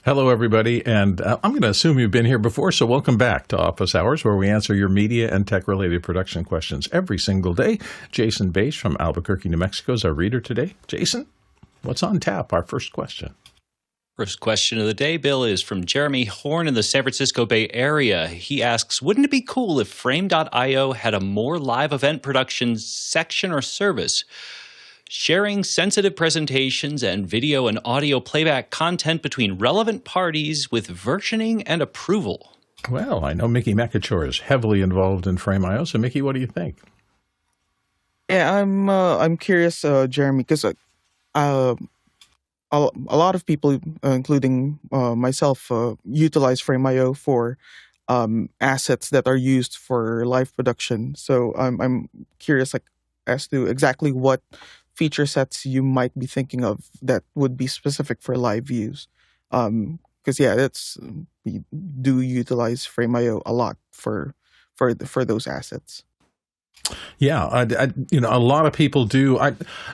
Hello, everybody, and I'm going to assume you've been here before, so welcome back to Office Hours, where we answer your media and tech-related production questions every single day. Jason Bache from Albuquerque, New Mexico is our reader today. Jason, what's on tap? Our first question. First question of the day, Bill, is from Jeremy Horn in the San Francisco Bay Area. He asks, wouldn't it be cool if Frame.io had a more live event production section or service, sharing sensitive presentations and video and audio playback content between relevant parties with versioning and approval? Well, I know Mickey Mekachor is heavily involved in Frame.io, so Mickey, what do you think? Yeah, I'm curious, Jeremy, because a lot of people, including myself, utilize Frame.io for assets that are used for live production. So I'm curious, as to exactly what feature sets you might be thinking of that would be specific for live use. Because we do utilize Frame.io a lot for those assets. Yeah, a lot of people do.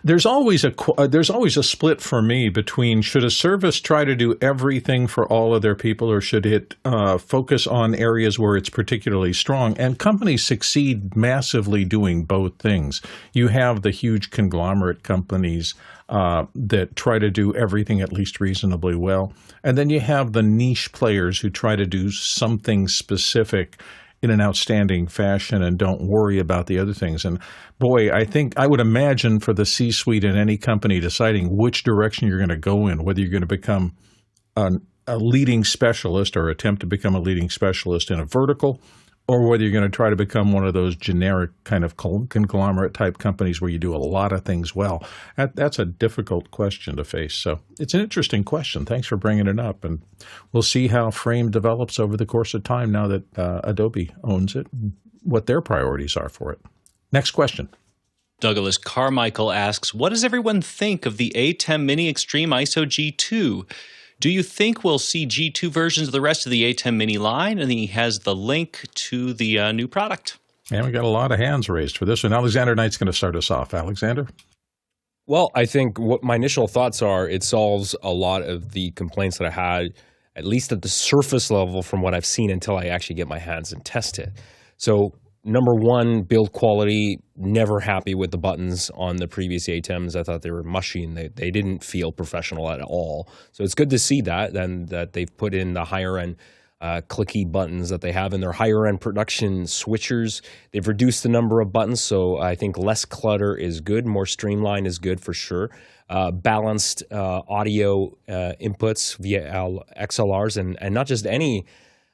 There's always a split for me between should a service try to do everything for all of their people, or should it focus on areas where it's particularly strong? And companies succeed massively doing both things. You have the huge conglomerate companies that try to do everything at least reasonably well, and then you have the niche players who try to do something specific in an outstanding fashion and don't worry about the other things. And boy, I would imagine for the C-suite in any company deciding which direction you're going to go in, whether you're going to become a leading specialist or attempt to become a leading specialist in a vertical, or whether you're going to try to become one of those generic kind of conglomerate type companies where you do a lot of things well. That's a difficult question to face. So it's an interesting question. Thanks for bringing it up. And we'll see how Frame develops over the course of time now that Adobe owns it, and what their priorities are for it. Next question. Douglas Carmichael asks, what does everyone think of the ATEM Mini Extreme ISO G2? Do you think we'll see G2 versions of the rest of the ATEM Mini line? And he has the link to the new product. And we got a lot of hands raised for this one. Alexander Knight's going to start us off. Alexander? Well, I think what my initial thoughts are, it solves a lot of the complaints that I had, at least at the surface level from what I've seen until I actually get my hands and test it. So number one, build quality, never happy with the buttons on the previous ATEMs. I thought they were mushy and they didn't feel professional at all. So it's good to see that, and that they've put in the higher end clicky buttons that they have in their higher end production switchers. They've reduced the number of buttons, so I think less clutter is good, more streamlined is good for sure. Balanced audio inputs via XLRs, and not just any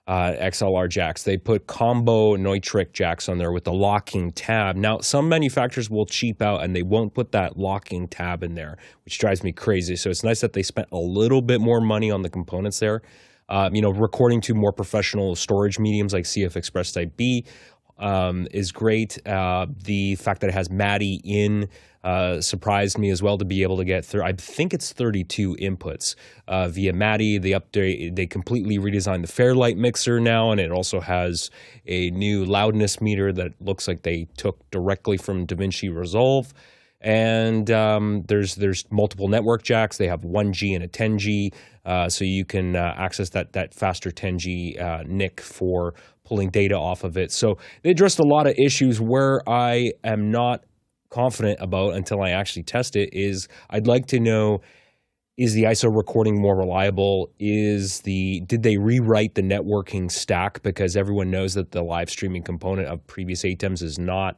XLR jacks. They put combo Neutrik jacks on there with the locking tab. Now, some manufacturers will cheap out and they won't put that locking tab in there, which drives me crazy. So it's nice that they spent a little bit more money on the components there. Recording to more professional storage mediums like CF Express Type B is great. The fact that it has MADI in surprised me as well, to be able to get through. I think it's 32 inputs via MADI. They completely redesigned the Fairlight mixer now, and it also has a new loudness meter that looks like they took directly from DaVinci Resolve. And there's multiple network jacks. They have 1G and a 10G, so you can access that faster 10G NIC for pulling data off of it. So they addressed a lot of issues. Where I am not confident about until I actually test it is I'd like to know, is the ISO recording more reliable? Did they rewrite the networking stack? Because everyone knows that the live streaming component of previous ATEMs is not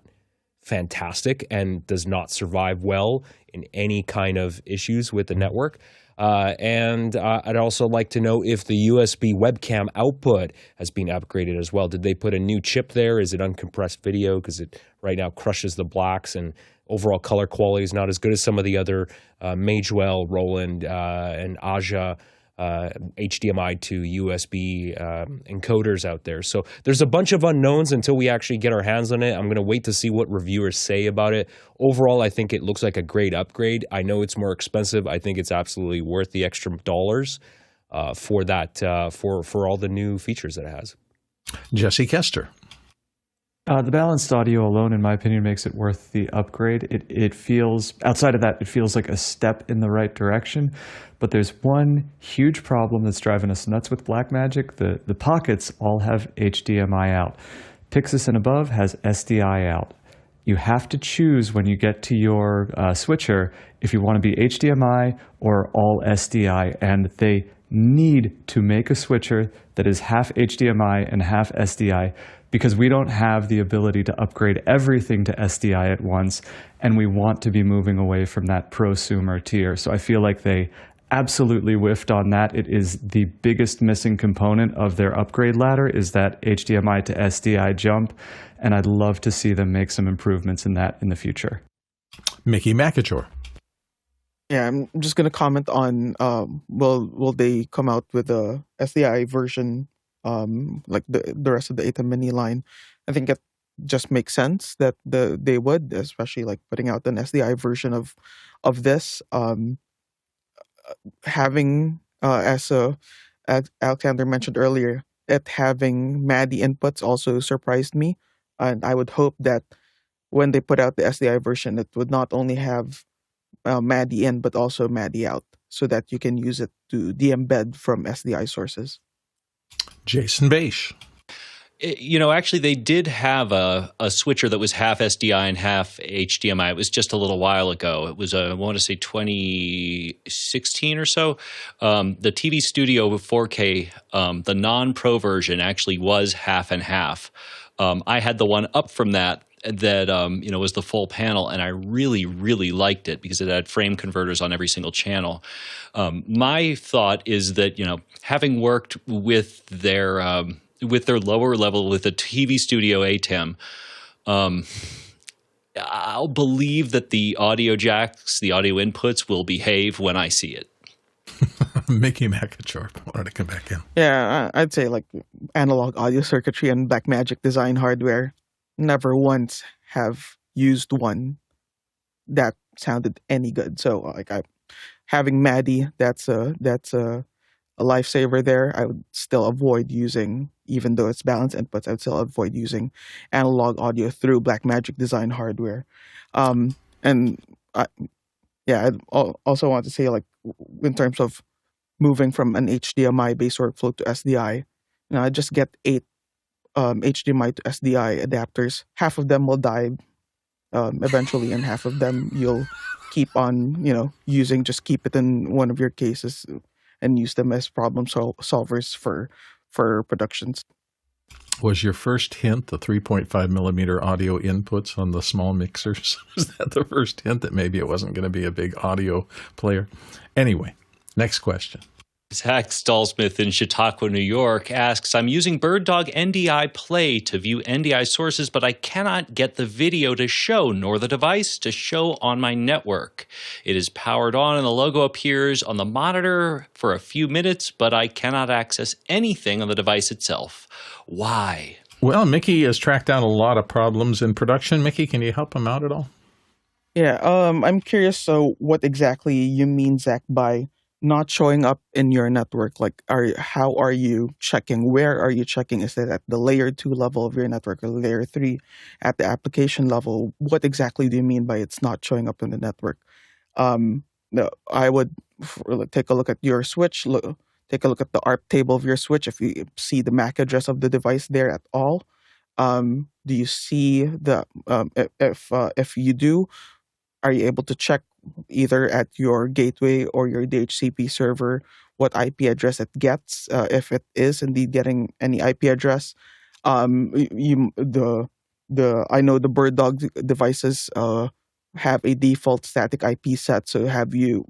fantastic and does not survive well in any kind of issues with the network. And I'd also like to know if the USB webcam output has been upgraded as well. Did they put a new chip there? Is it uncompressed video? Because it right now crushes the blacks, and overall color quality is not as good as some of the other Magewell, Roland, and Aja HDMI to USB encoders out there. So there's a bunch of unknowns until we actually get our hands on it. I'm going to wait to see what reviewers say about it. Overall, I think it looks like a great upgrade. I know it's more expensive. I think it's absolutely worth the extra dollars for that, for all the new features that it has. Jesse Kester. The balanced audio alone, in my opinion, makes it worth the upgrade. It feels, outside of that, it feels like a step in the right direction. But there's one huge problem that's driving us nuts with Blackmagic. The pockets all have HDMI out. Pixis and above has SDI out. You have to choose when you get to your switcher if you want to be HDMI or all SDI, and they need to make a switcher that is half HDMI and half SDI, because we don't have the ability to upgrade everything to SDI at once, and we want to be moving away from that prosumer tier. So I feel like they absolutely whiffed on that. It is the biggest missing component of their upgrade ladder, is that HDMI to SDI jump, and I'd love to see them make some improvements in that in the future. Mickey McAchore. Yeah, I'm just gonna comment on will they come out with a SDI version like the rest of the ATEM Mini line? I think it just makes sense that they would, especially like putting out an SDI version of this. Having as Alexander mentioned earlier, it having MADI inputs also surprised me, and I would hope that when they put out the SDI version, it would not only have MADI in but also MADI out, so that you can use it to de-embed from SDI sources. Jason Baish. Actually, they did have a switcher that was half SDI and half HDMI. It was just a little while ago. It was, I want to say 2016 or so. The TV Studio 4K, the non-pro version actually was half and half. I had the one up from that was the full panel, and I really, really liked it because it had frame converters on every single channel. My thought is that, having worked with their lower level, with the TV Studio ATEM, I'll believe that the audio jacks, the audio inputs will behave when I see it. Mickey McAchore wanted to come back in. Yeah, I'd say like analog audio circuitry and Blackmagic design hardware never once have used one that sounded any good. So like having MADI, that's a lifesaver there. I would still avoid using, even though it's balanced inputs, I would still avoid using analog audio through Blackmagic design hardware. I also want to say, like, in terms of moving from an HDMI based workflow to SDI, I just get 8 HDMI to SDI adapters. Half of them will die eventually, and half of them you'll keep on, using. Just keep it in one of your cases and use them as problem solvers for productions. Was your first hint the 3.5 millimeter audio inputs on the small mixers? Was that the first hint that maybe it wasn't going to be a big audio player? Anyway, next question. Zach Stallsmith in Chautauqua, New York asks, I'm using Birddog NDI Play to view NDI sources, but I cannot get the video to show, nor the device to show on my network. It is powered on and the logo appears on the monitor for a few minutes, but I cannot access anything on the device itself. Why? Well, Mickey has tracked down a lot of problems in production. Mickey, can you help him out at all? Yeah, I'm curious, so what exactly you mean, Zach, by not showing up in your network? Like, how are you checking? Where are you checking? Is it at the layer 2 level of your network or layer 3 at the application level? What exactly do you mean by it's not showing up in the network? No, I would take a look at your switch. Take a look at the ARP table of your switch. If you see the MAC address of the device there at all, do you see the if you do, are you able to check either at your gateway or your DHCP server what IP address it gets, if it is indeed getting any IP address? I know the Birddog devices have a default static IP set. So have you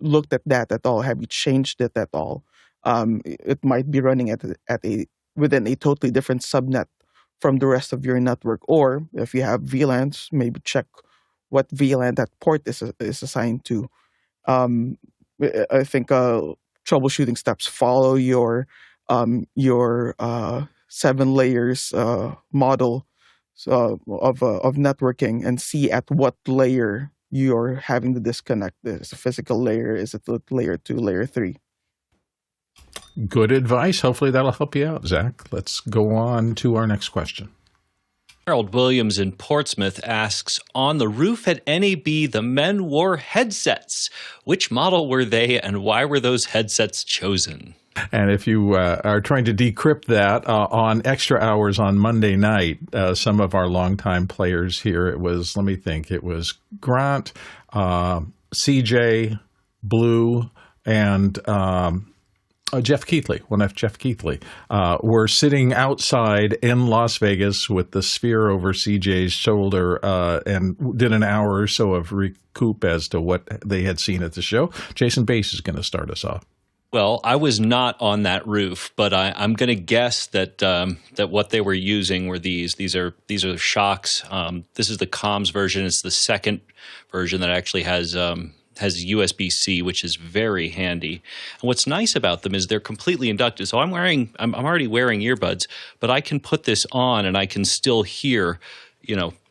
looked at that at all? Have you changed it at all? It might be running within a totally different subnet from the rest of your network. Or if you have VLANs, maybe check what VLAN that port is assigned to. I think troubleshooting steps follow your 7 layers model of networking, and see at what layer you're having the disconnect. Is it a physical layer? Is it layer 2, layer 3? Good advice. Hopefully that'll help you out, Zach. Let's go on to our next question. Harold Williams in Portsmouth asks, on the roof at NAB, the men wore headsets. Which model were they, and why were those headsets chosen? And if you are trying to decrypt that on Extra Hours on Monday night, some of our longtime players here, it was Grant, CJ, Blue, and Jeff Keithley, Jeff Keithley, were sitting outside in Las Vegas with the sphere over CJ's shoulder and did an hour or so of recoup as to what they had seen at the show. Jason Bass is going to start us off. Well, I was not on that roof, but I'm going to guess that that what they were using were these. These are shocks. This is the comms version. It's the second version that actually has USB-C, which is very handy. And what's nice about them is they're completely inductive. So I'm already wearing earbuds, but I can put this on and I can still hear,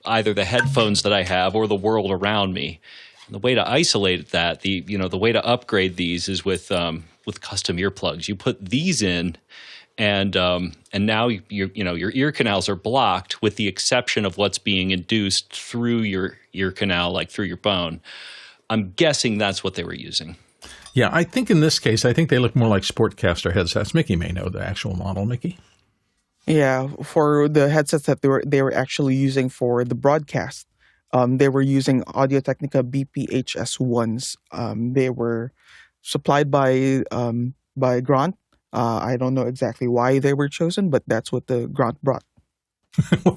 either the headphones that I have or the world around me. And the way to isolate that, the way to upgrade these is with custom earplugs. You put these in, and now your ear canals are blocked, with the exception of what's being induced through your ear canal, like through your bone. I'm guessing that's what they were using. Yeah, I think in this case, they look more like Sportcaster headsets. Mickey may know the actual model. Mickey? Yeah, for the headsets that they were actually using for the broadcast, they were using Audio-Technica BPHS1s. They were supplied by Grant. I don't know exactly why they were chosen, but that's what the Grant brought.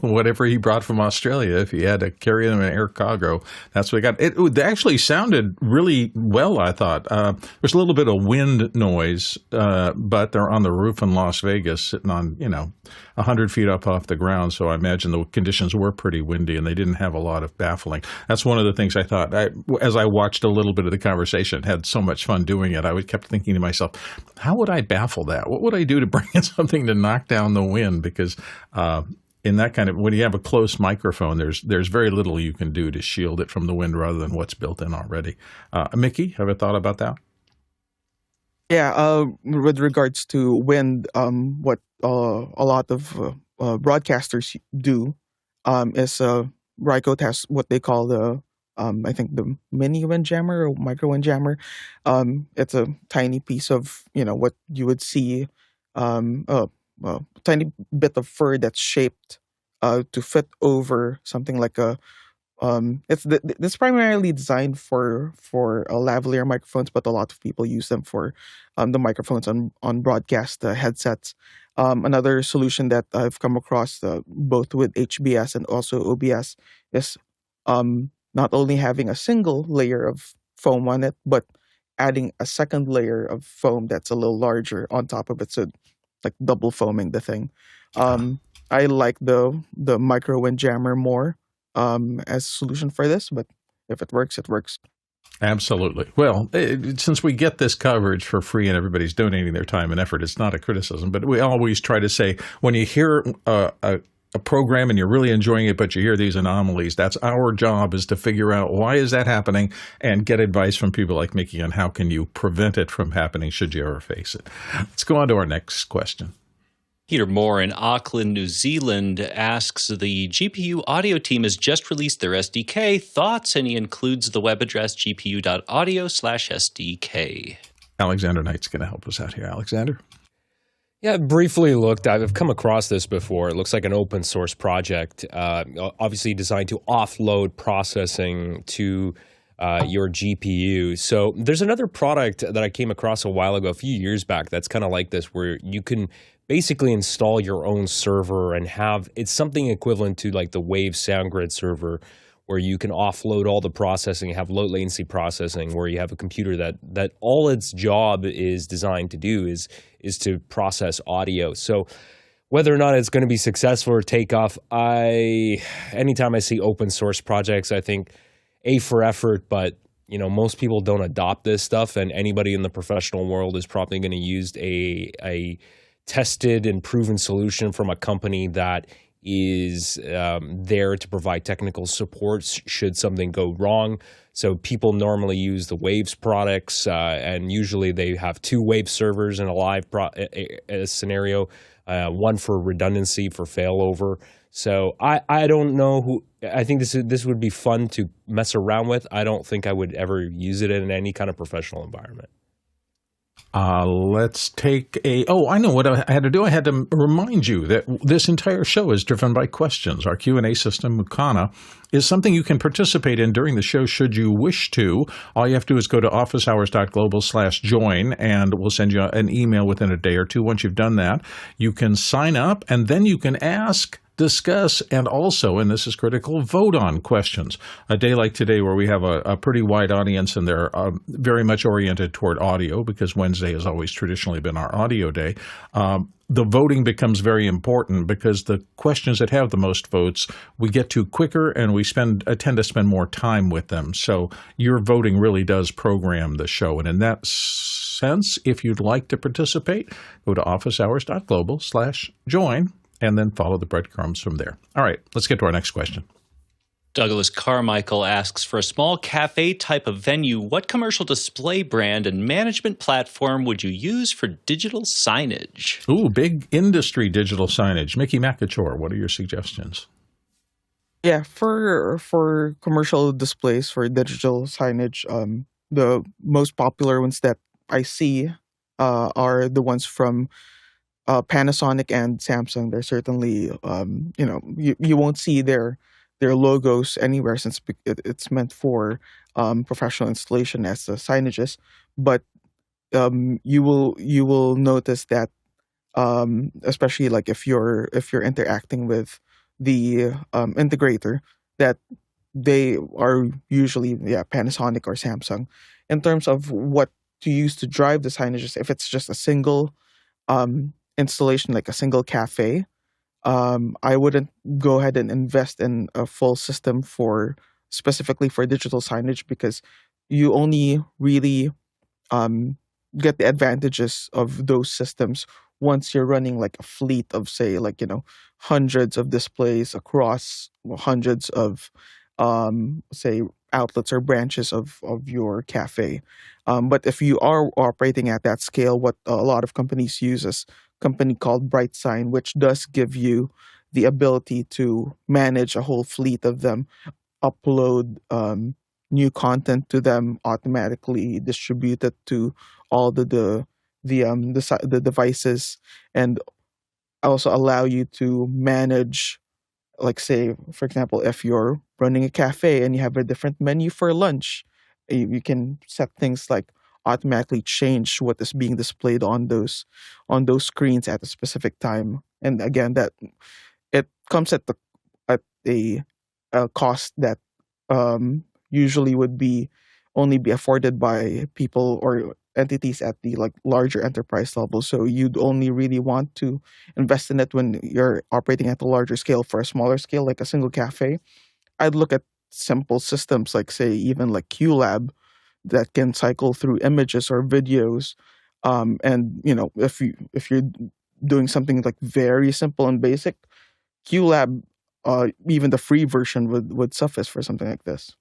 Whatever he brought from Australia, if he had to carry them in air cargo, that's what he got. It actually sounded really well, I thought. There's a little bit of wind noise, but they're on the roof in Las Vegas, sitting on, 100 feet up off the ground, so I imagine the conditions were pretty windy, and they didn't have a lot of baffling. That's one of the things I thought. As I watched a little bit of the conversation, had so much fun doing it, I kept thinking to myself, how would I baffle that? What would I do to bring in something to knock down the wind? Because in that kind of, when you have a close microphone, there's very little you can do to shield it from the wind rather than what's built in already. Mickey, have a thought about that? Yeah, with regards to wind, what a lot of broadcasters do is Rycote has what they call the I think the mini windjammer or micro windjammer. It's a tiny piece of what you would see, a tiny bit of fur that's shaped to fit over something like a. It's primarily designed for lavalier microphones, but a lot of people use them for the microphones on broadcast headsets. Another solution that I've come across both with HBS and also OBS is not only having a single layer of foam on it, but adding a second layer of foam that's a little larger on top of it, so like double foaming the thing. I like the micro windjammer more as a solution for this, but if it works, it works. Absolutely. Well, since we get this coverage for free and everybody's donating their time and effort, it's not a criticism, but we always try to say, when you hear a program and you're really enjoying it, but you hear these anomalies, that's our job, is to figure out why is that happening and get advice from people like Mickey on how can you prevent it from happening should you ever face it. Let's go on to our next question. Peter Moore in Auckland, New Zealand asks, the GPU audio team has just released their SDK. Thoughts? And he includes the web address gpu.audio/SDK. Alexander Knight's going to help us out here. Alexander? Yeah, briefly looked. I've come across this before. It looks like an open source project, obviously designed to offload processing to your GPU. So there's another product that I came across a while ago, a few years back, that's kind of like this, where you can basically install your own server and it's something equivalent to like the Wave SoundGrid server, where you can offload all the processing, have low latency processing, where you have a computer that all its job is designed to do is to process audio. So whether or not it's going to be successful or take off, anytime I see open source projects, I think for effort, but most people don't adopt this stuff, and anybody in the professional world is probably going to use a tested and proven solution from a company that is there to provide technical support should something go wrong. So people normally use the Waves products, and usually they have two Wave servers in a live scenario, one for redundancy, for failover. So I don't know who. I think this would be fun to mess around with. I don't think I would ever use it in any kind of professional environment. Let's take I know what I had to do. I had to remind you that this entire show is driven by questions. Our Q&A system, Mukana, is something you can participate in during the show should you wish to. All you have to do is go to officehours.global/join, and we'll send you an email within a day or two. Once you've done that, you can sign up, and then you can ask, discuss, and also, and this is critical, vote on questions. A day like today where we have a pretty wide audience and they're very much oriented toward audio, because Wednesday has always traditionally been our audio day. The voting becomes very important because the questions that have the most votes we get to quicker, and we tend to spend more time with them. So your voting really does program the show. And in that sense, if you'd like to participate, go to officehours.global/join. And then follow the breadcrumbs from there. All right, let's get to our next question. Douglas Carmichael asks, for a small cafe type of venue, what commercial display brand and management platform would you use for digital signage? Ooh, big industry digital signage. Mickey McAchore, what are your suggestions? Yeah, for commercial displays for digital signage, the most popular ones that I see are the ones from Panasonic and Samsung. They're certainly, you won't see their logos anywhere since it's meant for professional installation as the signages. But you will notice that, especially like if you're interacting with the integrator, that they are usually Panasonic or Samsung. In terms of what to use to drive the signages, if it's just a single installation, like a single cafe, I wouldn't go ahead and invest in a full system specifically for digital signage, because you only really get the advantages of those systems once you're running like a fleet of, say, hundreds of displays across hundreds of say outlets or branches of your cafe. But if you are operating at that scale, what a lot of companies use is company called BrightSign, which does give you the ability to manage a whole fleet of them, upload new content to them, automatically distribute it to all the devices, and also allow you to manage, like, say, for example, if you're running a cafe and you have a different menu for lunch, you can set things like automatically change what is being displayed on those screens at a specific time. And again, that it comes at a cost that usually would only be afforded by people or entities at the larger enterprise level. So you'd only really want to invest in it when you're operating at a larger scale. For a smaller scale, like a single cafe, I'd look at simple systems like, say, even like QLab, that can cycle through images or videos. And if you're doing something like very simple and basic, QLab, even the free version would suffice for something like this.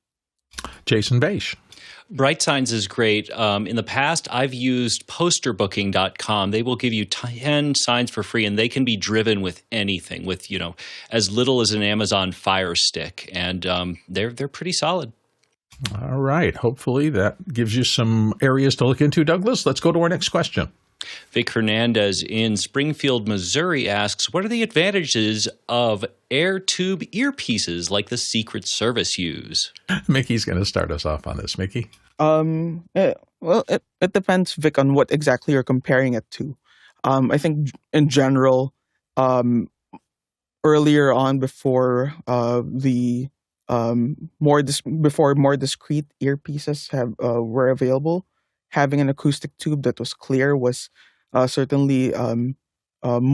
Jason Beish. Bright Signs is great. In the past, I've used posterbooking.com. They will give you 10 signs for free, and they can be driven with anything, with as little as an Amazon Fire Stick, and they're pretty solid. All right. Hopefully that gives you some areas to look into, Douglas. Let's go to our next question. Vic Hernandez in Springfield, Missouri asks, what are the advantages of air tube earpieces like the Secret Service use? Mickey's going to start us off on this. Mickey? Well, it depends, Vic, on what exactly you're comparing it to. I think in general, earlier on, before more discrete earpieces were available, having an acoustic tube that was clear was certainly a lot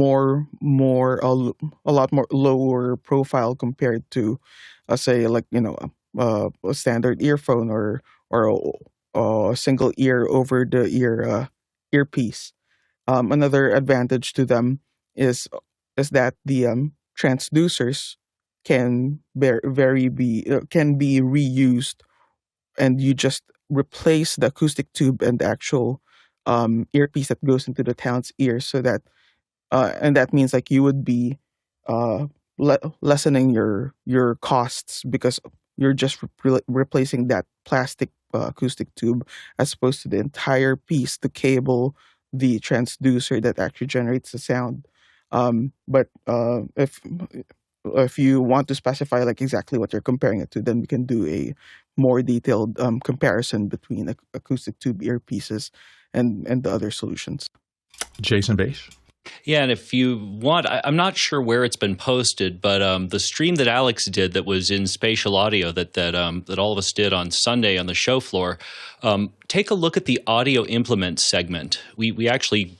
more lower profile compared to, say, a standard earphone or a single ear over the ear earpiece. Another advantage to them is that the transducers can be reused, and you just replace the acoustic tube and the actual earpiece that goes into the talent's ear, so that and that means like you would be lessening your costs because you're just replacing that plastic acoustic tube as opposed to the entire piece, the cable, the transducer that actually generates the sound. But if you want to specify like exactly what you're comparing it to, then we can do a more detailed comparison between acoustic tube earpieces and the other solutions. Jason Bache? Yeah, and if you want, I'm not sure where it's been posted, but the stream that Alex did that was in spatial audio that all of us did on Sunday on the show floor, take a look at the audio implement segment. We actually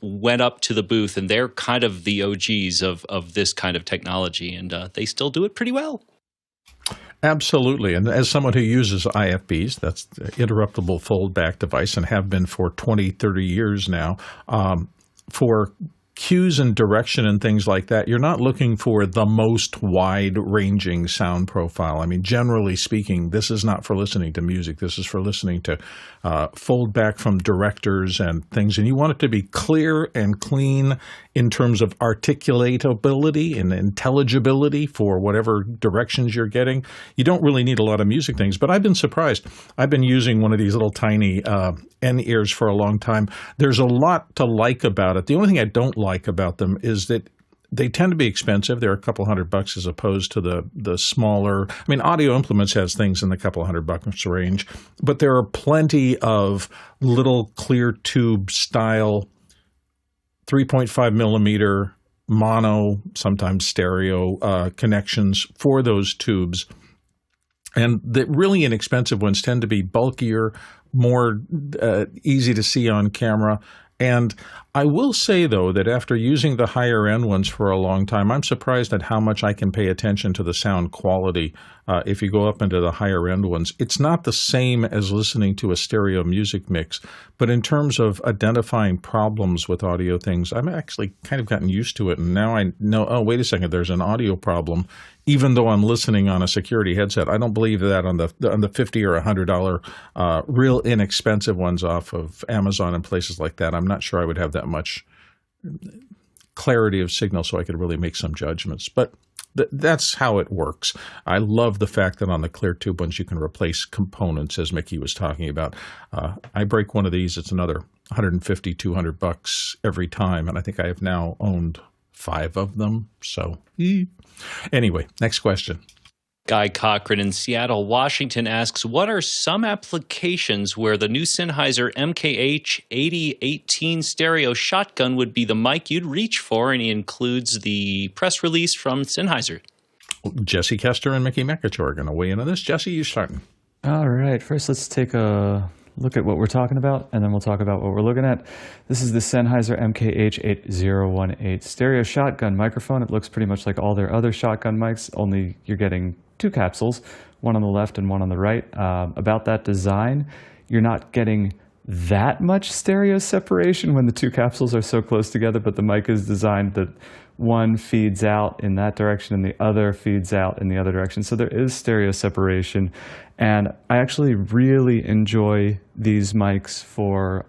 went up to the booth, and they're kind of the OGs of this kind of technology, and they still do it pretty well. Absolutely. And as someone who uses IFBs, that's the interruptible fold-back device, and have been for 20, 30 years now, for cues and direction and things like that, you're not looking for the most wide-ranging sound profile. I mean, generally speaking, this is not for listening to music. This is for listening to fold back from directors and things. And you want it to be clear and clean in terms of articulatability and intelligibility for whatever directions you're getting. You don't really need a lot of music things, but I've been surprised. I've been using one of these little tiny N-ears for a long time. There's a lot to like about it. The only thing I don't like about them is that they tend to be expensive. They're a couple $100 as opposed to the smaller. I mean, Audio Implements has things in the couple $100 range, but there are plenty of little clear tube style 3.5 millimeter mono, sometimes stereo connections for those tubes. And the really inexpensive ones tend to be bulkier, more easy to see on camera. And I will say, though, that after using the higher-end ones for a long time, I'm surprised at how much I can pay attention to the sound quality if you go up into the higher-end ones. It's not the same as listening to a stereo music mix, but in terms of identifying problems with audio things, I've actually kind of gotten used to it. And now I know, oh, wait a second, there's an audio problem, even though I'm listening on a security headset. I don't believe that on the $50 or $100 real inexpensive ones off of Amazon and places like that. I'm not sure I would have that much clarity of signal so I could really make some judgments. But that's how it works. I love the fact that on the clear tube ones you can replace components, as Mickey was talking about. I break one of these, it's another $150, $200 every time, and I think I have now owned 5 of them. So anyway, next question. Guy Cochran in Seattle, Washington asks, what are some applications where the new Sennheiser MKH 8018 stereo shotgun would be the mic you'd reach for? And he includes the press release from Sennheiser. Jesse Kester and Mickey McAteer are going to weigh in on this. Jesse, you starting. All right. First, let's take a look at what we're talking about, and then we'll talk about what we're looking at. This is the Sennheiser MKH 8018 stereo shotgun microphone. It looks pretty much like all their other shotgun mics, only you're getting 2 capsules, one on the left and one on the right. About that design, you're not getting that much stereo separation when the 2 capsules are so close together, but the mic is designed that one feeds out in that direction and the other feeds out in the other direction. So there is stereo separation. And I actually really enjoy these mics for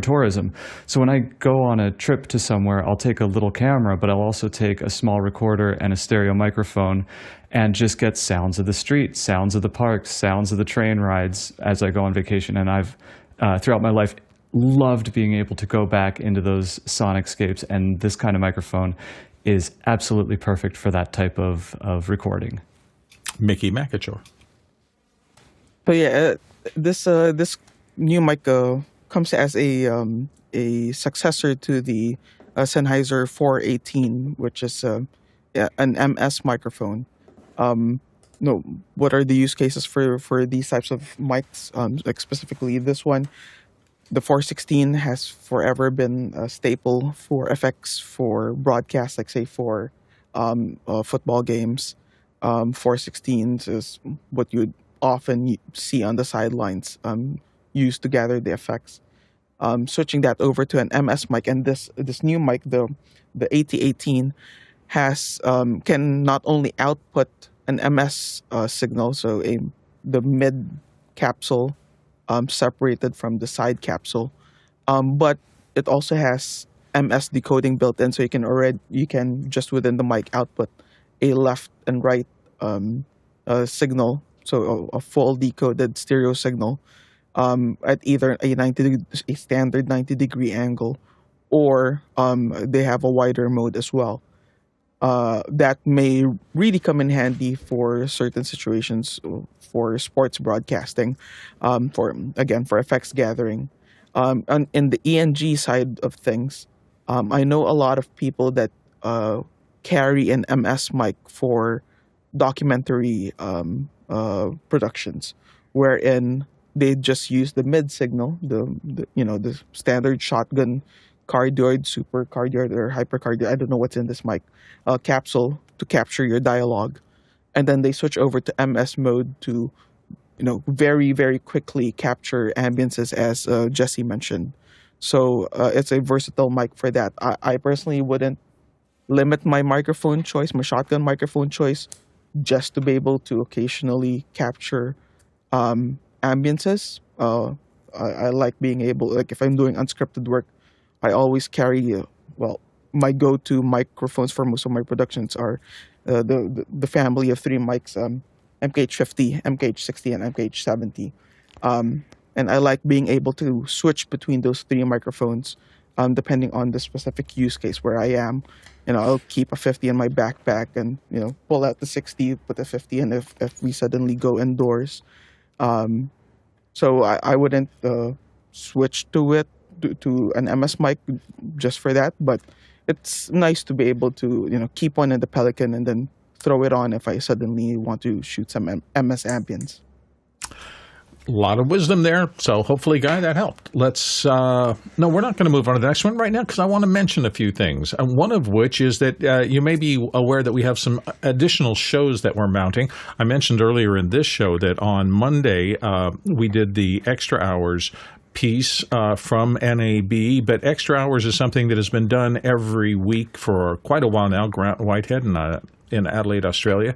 tourism. So when I go on a trip to somewhere, I'll take a little camera, but I'll also take a small recorder and a stereo microphone and just get sounds of the street, sounds of the parks, sounds of the train rides as I go on vacation. And I've, throughout my life, loved being able to go back into those sonicscapes, and this kind of microphone is absolutely perfect for that type of recording. Mickey McAteer. But yeah, this new mic comes as a successor to the Sennheiser 418, which is an MS microphone. What are the use cases for these types of mics? Like specifically this one, the 416 has forever been a staple for effects for broadcasts, like say for football games. 416s is what you would often see on the sidelines, used to gather the effects. Switching that over to an MS mic, and this new mic, the 8018, has can not only output an MS signal, so the mid capsule separated from the side capsule, but it also has MS decoding built in, so you can just within the mic output a left and right signal, so a full decoded stereo signal at either a standard 90-degree angle, or they have a wider mode as well. That may really come in handy for certain situations, for sports broadcasting, for effects gathering. And in the ENG side of things, I know a lot of people that carry an MS mic for documentary productions, wherein they just use the mid signal, the standard shotgun cardioid, super cardioid, or hypercardioid, I don't know what's in this mic, capsule to capture your dialogue. And then they switch over to MS mode to, very, very quickly capture ambiances, as Jesse mentioned. So it's a versatile mic for that. I personally wouldn't limit my microphone choice, my shotgun microphone choice, just to be able to occasionally capture ambiances. I like being able, like if I'm doing unscripted work, I always carry, my go-to microphones for most of my productions are the family of three mics, MKH50, MKH60, and MKH70. And I like being able to switch between those three microphones depending on the specific use case where I am. I'll keep a 50 in my backpack and, pull out the 60, put the 50 in if we suddenly go indoors. So I wouldn't switch to it, to an MS mic just for that, but it's nice to be able to, keep one in the Pelican and then throw it on if I suddenly want to shoot some MS ambience. A lot of wisdom there. So hopefully, Guy, that helped. Let's, no, we're not going to move on to the next one right now because I want to mention a few things. One of which is that you may be aware that we have some additional shows that we're mounting. I mentioned earlier in this show that on Monday, we did the Extra Hours piece from NAB, but Extra Hours is something that has been done every week for quite a while now. Grant Whitehead in Adelaide, Australia,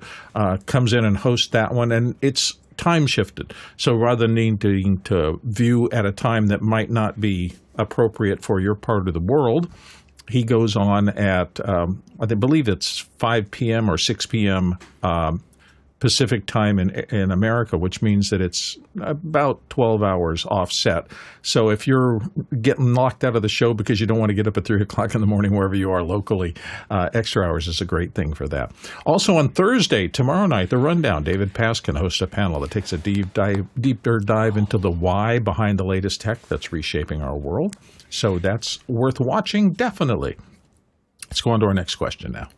comes in and hosts that one, and it's time shifted. So rather than needing to view at a time that might not be appropriate for your part of the world, he goes on at, I believe it's 5 p.m. or 6 p.m. Pacific time in America, which means that it's about 12 hours offset. So if you're getting knocked out of the show because you don't want to get up at 3 o'clock in the morning wherever you are locally, Extra Hours is a great thing for that. Also on Thursday, tomorrow night, The Rundown, David Paskin hosts a panel that takes a deeper dive into the why behind the latest tech that's reshaping our world. So that's worth watching, definitely. Let's go on to our next question now.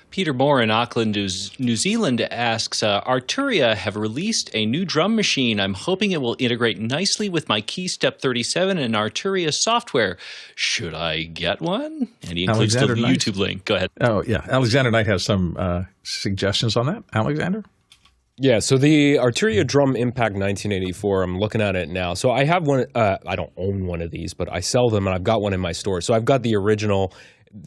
Peter Moore in Auckland, New Zealand asks, Arturia have released a new drum machine. I'm hoping it will integrate nicely with my Keystep37 and Arturia software. Should I get one? And he includes the YouTube link. Go ahead. Oh, yeah. Alexander Knight has some suggestions on that. Alexander? Yeah, so the Arturia Drum Impact 1984, I'm looking at it now. So I have one, I don't own one of these, but I sell them and I've got one in my store. So I've got the original.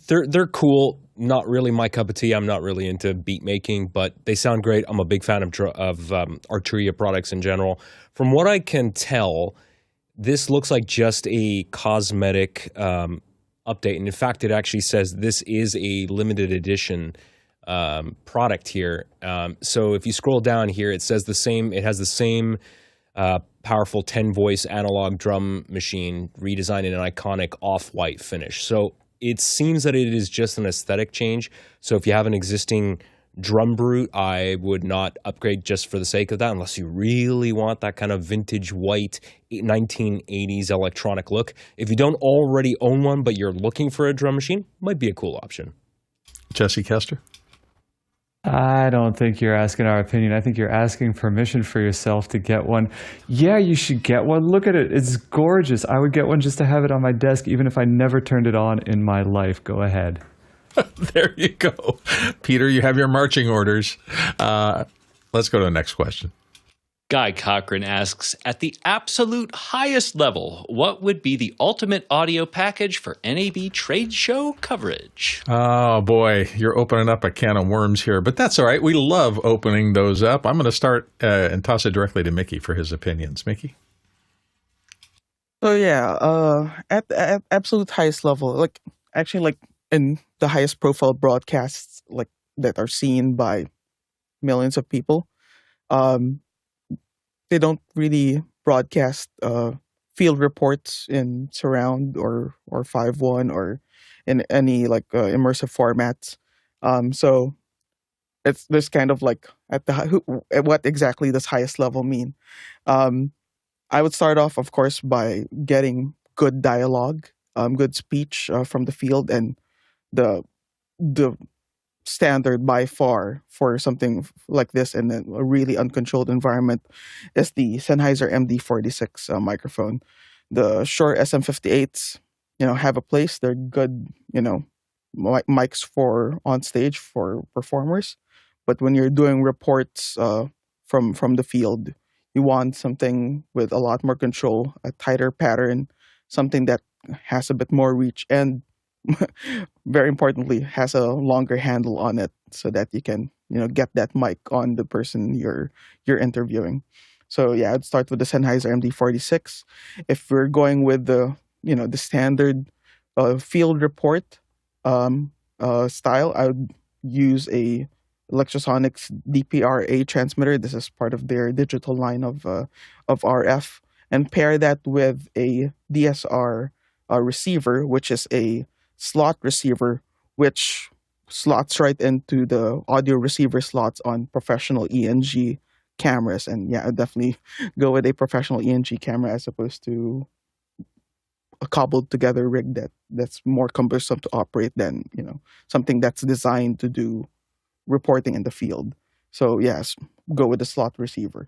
They're cool. Not really my cup of tea. I'm not really into beat making, but they sound great. I'm a big fan of Arturia products in general. From what I can tell, this looks like just a cosmetic update. And in fact, it actually says this is a limited edition product here. So if you scroll down here, it says the same. It has the same powerful 10-voice analog drum machine redesigned in an iconic off-white finish. So it seems that it is just an aesthetic change. So if you have an existing drum brute, I would not upgrade just for the sake of that, unless you really want that kind of vintage white 1980s electronic look. If you don't already own one, but you're looking for a drum machine, might be a cool option. Jesse Kester? I don't think you're asking our opinion. I think you're asking permission for yourself to get one. Yeah, you should get one. Look at it. It's gorgeous. I would get one just to have it on my desk, even if I never turned it on in my life. Go ahead. There you go. Peter, you have your marching orders. Let's go to the next question. Guy Cochran asks, at the absolute highest level, what would be the ultimate audio package for NAB trade show coverage? Oh, boy, you're opening up a can of worms here, but that's all right. We love opening those up. I'm going to start and toss it directly to Mickey for his opinions. Mickey? So yeah, at absolute highest level, like actually like in the highest profile broadcasts like that are seen by millions of people, um, they don't really broadcast field reports in surround or 5.1 or in any like immersive formats. So it's this kind of like at what exactly does highest level mean? Um, I would start off, of course, by getting good dialogue, good speech from the field, and the the standard by far for something like this in a really uncontrolled environment is the Sennheiser MD46 microphone. The Shure SM58s, have a place. They're good, mics for on stage for performers. But when you're doing reports from the field, you want something with a lot more control, a tighter pattern, something that has a bit more reach, and very importantly, has a longer handle on it so that you can, get that mic on the person you're interviewing. So yeah, I'd start with the Sennheiser MD46. If we're going with the standard field report style, I would use a Electrosonics DPRA transmitter. This is part of their digital line of RF, and pair that with a DSR receiver, which is a slot receiver, which slots right into the audio receiver slots on professional ENG cameras. And yeah, I'd definitely go with a professional ENG camera as opposed to a cobbled together rig that's more cumbersome to operate than something that's designed to do reporting in the field. So yes, go with the slot receiver.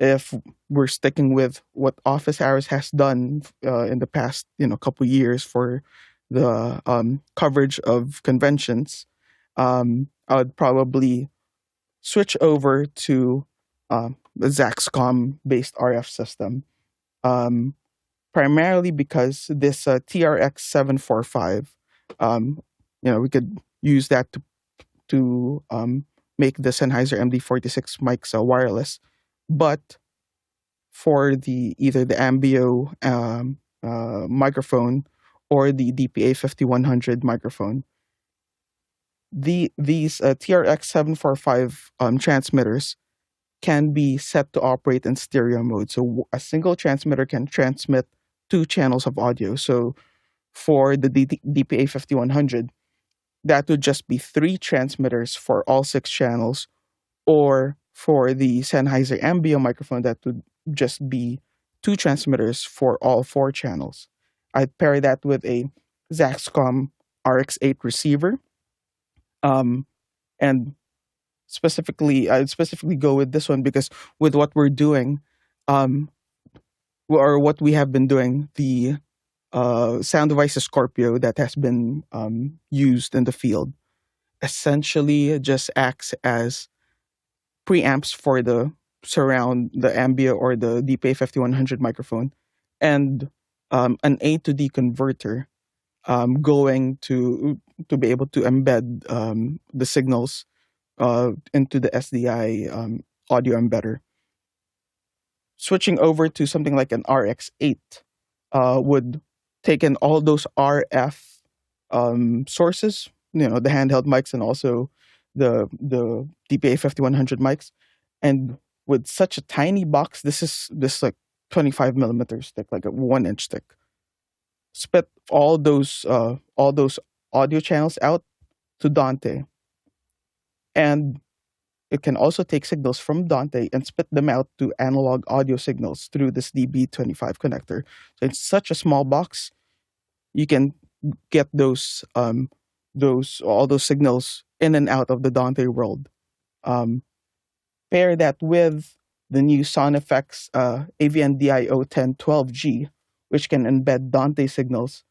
If we're sticking with what Office Hours has done in the past couple years for the coverage of conventions, I would probably switch over to the Zaxcom based RF system. Um, Primarily because this TRX 745, we could use that to make the Sennheiser MD46 mics wireless, but for either the Ambio microphone or the DPA 5100 microphone, these TRX 745 transmitters can be set to operate in stereo mode. So a single transmitter can transmit two channels of audio. So for the DPA 5100, that would just be three transmitters for all six channels, or for the Sennheiser Ambio microphone, that would just be two transmitters for all four channels. I'd pair that with a Zaxcom RX8 receiver, and I'd specifically go with this one because with what we're doing, or what we have been doing, the sound device Scorpio that has been used in the field essentially just acts as preamps for the Ambia or the DPA 5100 microphone, and an A to D converter going to be able to embed the signals into the SDI audio embedder. Switching over to something like an RX8 would take in all those RF sources, the handheld mics and also the DPA 5100 mics, and with such a tiny box, this like 25 millimeters thick, like a 1-inch thick, spit all those audio channels out to Dante, and it can also take signals from Dante and spit them out to analog audio signals through this DB25 connector. So it's such a small box, you can get all those signals in and out of the Dante world. Pair that with the new SoundFX AVN-DIO 1012G, which can embed Dante signals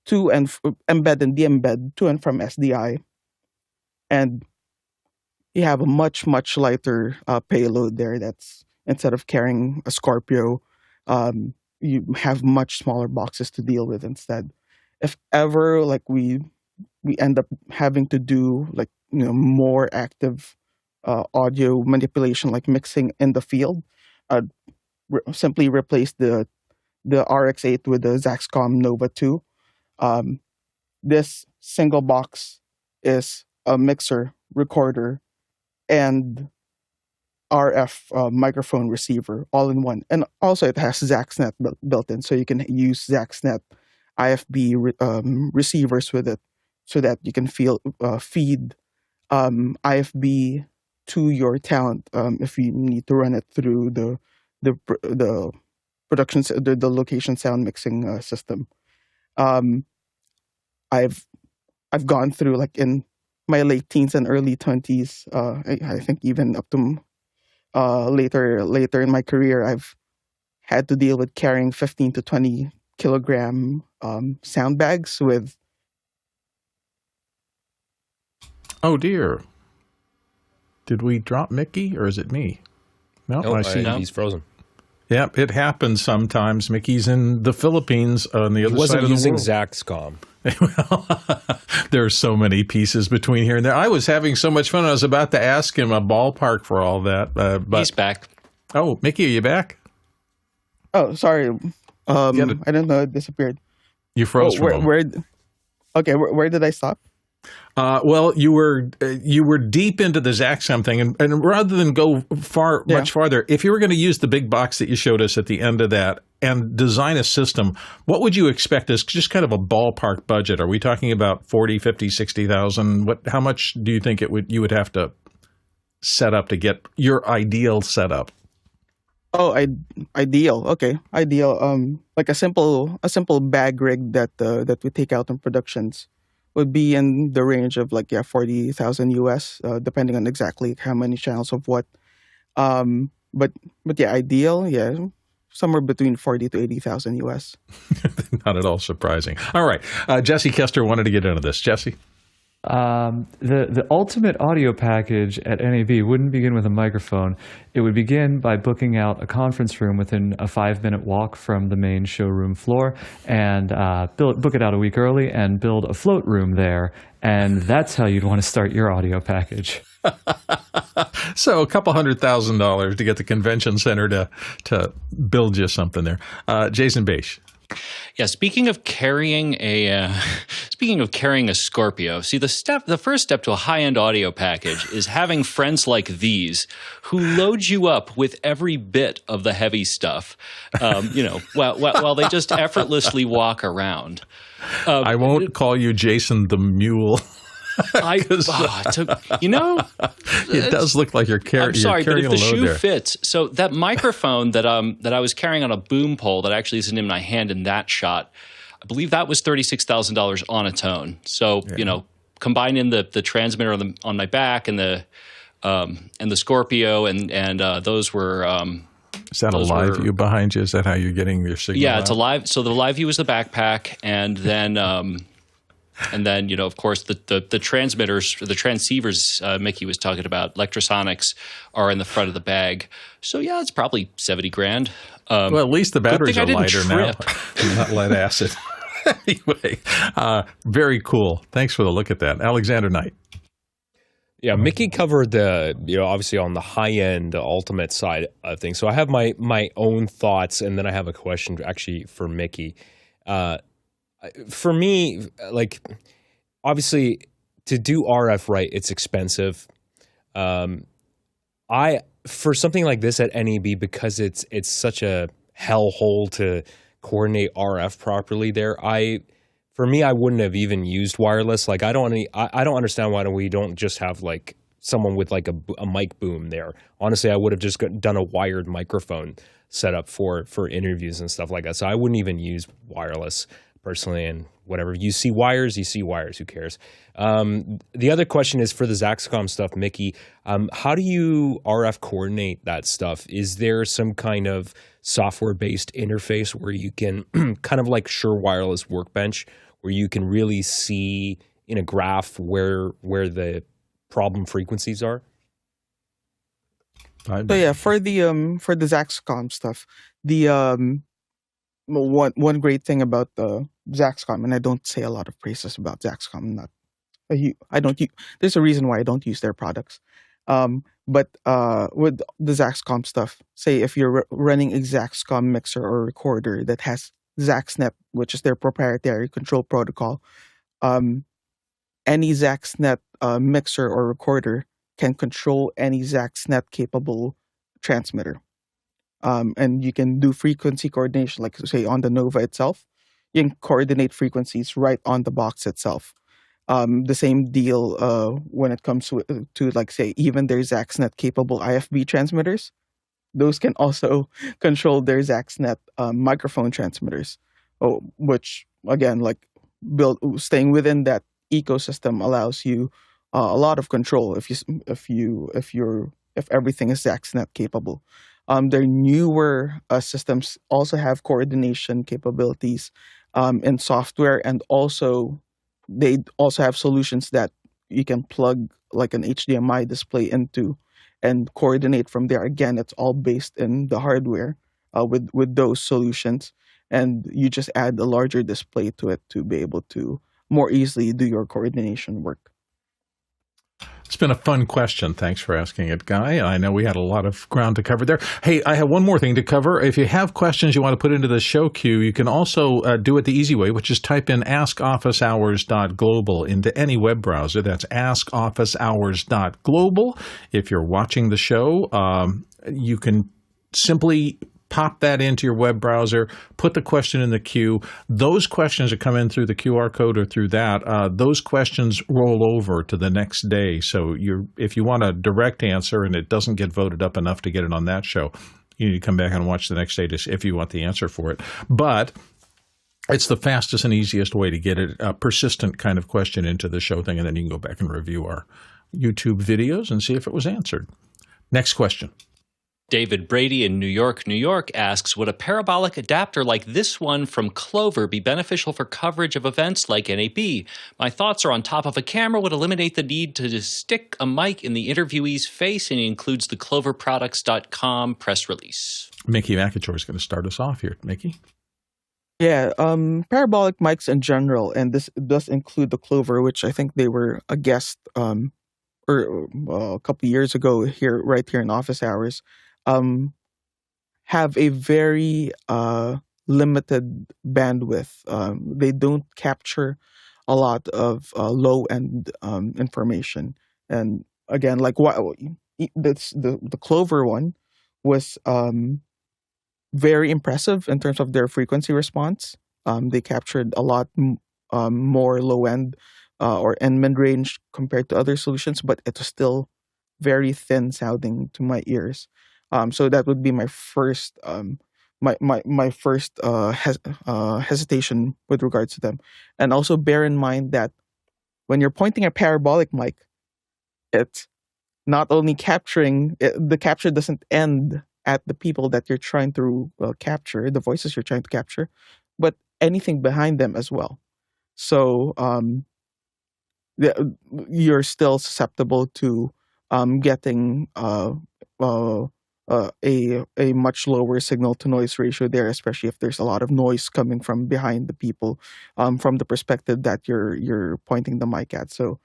to and embed and de-embed to and from SDI, and you have a much lighter payload there. That's instead of carrying a Scorpio, you have much smaller boxes to deal with instead. If ever like we end up having to do like more active audio manipulation like mixing in the field, simply replace the the RX8 with the Zaxcom Nova 2. This single box is a mixer, recorder, and RF microphone receiver all in one. And also it has ZaxNet built in, so you can use ZaxNet IFB receivers with it, so that you can feed IFB to your talent if you need to run it through the production the location sound mixing system. I've gone through, like, in my late teens and early 20s. I think even up to later in my career, I've had to deal with carrying 15 to 20 kilogram sound bags with. Oh dear. Did we drop Mickey, or is it me? No, Oh, I see. he's frozen. Yep, it happens sometimes. Mickey's in the Philippines on the He other side wasn't of the using world. Zaxcom. Well, there are so many pieces between here and there. I was having so much fun. I was about to ask him a ballpark for all that. But He's back. Oh, Mickey, are you back? Oh, sorry. I Get it. don't know. It disappeared. You froze for a moment. Where did I stop? Well, you were deep into the Zaxcom thing, and rather than go much farther, if you were going to use the big box that you showed us at the end of that and design a system, what would you expect as just kind of a ballpark budget? Are we talking about 40, 50, 60,000? How much do you think you would have to set up to get your ideal setup? Oh, ideal. Okay, ideal. Like a simple bag rig that we take out in productions would be in the range of 40,000 US, depending on exactly how many channels of what. But yeah, ideal, somewhere between 40 to 80,000 US. Not at all surprising. All right, Jesse Kester wanted to get into this. Jesse. The ultimate audio package at NAB wouldn't begin with a microphone. It would begin by booking out a conference room within a 5-minute walk from the main showroom floor, and book it out a week early and build a float room there. And that's how you'd want to start your audio package. So a couple $100,000 to get the convention center to build you something there. Jason Beisch. Yeah, speaking of carrying a Scorpio, see the first step to a high-end audio package is having friends like these who load you up with every bit of the heavy stuff, while they just effortlessly walk around. I won't call you Jason the Mule. It does look like you're carrying. I'm sorry, but if the shoe there. fits, so that microphone that I was carrying on a boom pole that actually isn't in my hand in that shot, I believe that was $36,000 on its own. So combining the transmitter on my back and the Scorpio and those were. Is that a live view behind you? Is that how you're getting your signal? Yeah, it's a live. So the live view is the backpack, and then. And then, of course, the transmitters, the transceivers Mickey was talking about, electrosonics, are in the front of the bag. So, yeah, it's probably $70,000. Well, at least the batteries are lighter now. Not lead acid. Anyway, very cool. Thanks for the look at that. Alexander Knight. Yeah, Mickey covered the, obviously on the high-end, ultimate side of things. So I have my own thoughts, and then I have a question actually for Mickey. For me, obviously, to do RF right, it's expensive. For something like this at NAB, because it's such a hellhole to coordinate RF properly there, for me, I wouldn't have even used wireless. I don't understand why we don't just have someone with a mic boom there. Honestly, I would have just done a wired microphone setup for interviews and stuff like that. So I wouldn't even use wireless personally, and whatever. You see wires, who cares? The other question is for the Zaxcom stuff, Mickey, how do you RF coordinate that stuff? Is there some kind of software-based interface where you can kind of like Shure Wireless Workbench, where you can really see in a graph where the problem frequencies are? So yeah, for the Zaxcom stuff, the one great thing about the Zaxcom, and I don't say a lot of praises about Zaxcom. There's a reason why I don't use their products. But with the ZaxCom stuff, say if you're running a ZaxCom mixer or recorder that has ZaxNet, which is their proprietary control protocol, um, any ZaxNet mixer or recorder can control any ZaxNet capable transmitter. And you can do frequency coordination, like say on the Nova itself. You can coordinate frequencies right on the box itself. The same deal when it comes to like say even their ZaxNet capable IFB transmitters. Those can also control their ZaxNet microphone transmitters, which again, like staying within that ecosystem allows you a lot of control if everything is ZaxNet capable. Their newer systems also have coordination capabilities in software, and also they also have solutions that you can plug like an HDMI display into and coordinate from there. Again, it's all based in the hardware with those solutions, and you just add a larger display to it to be able to more easily do your coordination work. It's been a fun question. Thanks for asking it, Guy. I know we had a lot of ground to cover there. Hey, I have one more thing to cover. If you have questions you want to put into the show queue, you can also do it the easy way, which is type in askofficehours.global into any web browser. That's askofficehours.global. If you're watching the show, you can simply pop that into your web browser, put the question in the queue. Those questions that come in through the QR code or through that, those questions roll over to the next day. So if you want a direct answer and it doesn't get voted up enough to get it on that show, you need to come back and watch the next day if you want the answer for it. But it's the fastest and easiest way to get a persistent kind of question into the show thing, and then you can go back and review our YouTube videos and see if it was answered. Next question. David Brady in New York, New York asks, would a parabolic adapter like this one from Klover be beneficial for coverage of events like NAB? My thoughts are on top of a camera would eliminate the need to stick a mic in the interviewee's face, and it includes the cloverproducts.com press release. Mickey McIntyre is going to start us off here. Mickey? Yeah, parabolic mics in general, and this does include the Klover, which I think they were a guest a couple years ago right here in office hours. Have a very limited bandwidth. They don't capture a lot of low-end information. And again, like the Klover one was very impressive in terms of their frequency response. They captured a lot more low-end and mid-range compared to other solutions, but it was still very thin sounding to my ears. So that would be my first hesitation with regards to them. And also bear in mind that when you're pointing a parabolic mic, it's not only capturing, the capture doesn't end at the people that you're trying to capture, the voices you're trying to capture, but anything behind them as well. So you're still susceptible to getting a much lower signal to noise ratio there, especially if there's a lot of noise coming from behind the people, from the perspective that you're pointing the mic at. So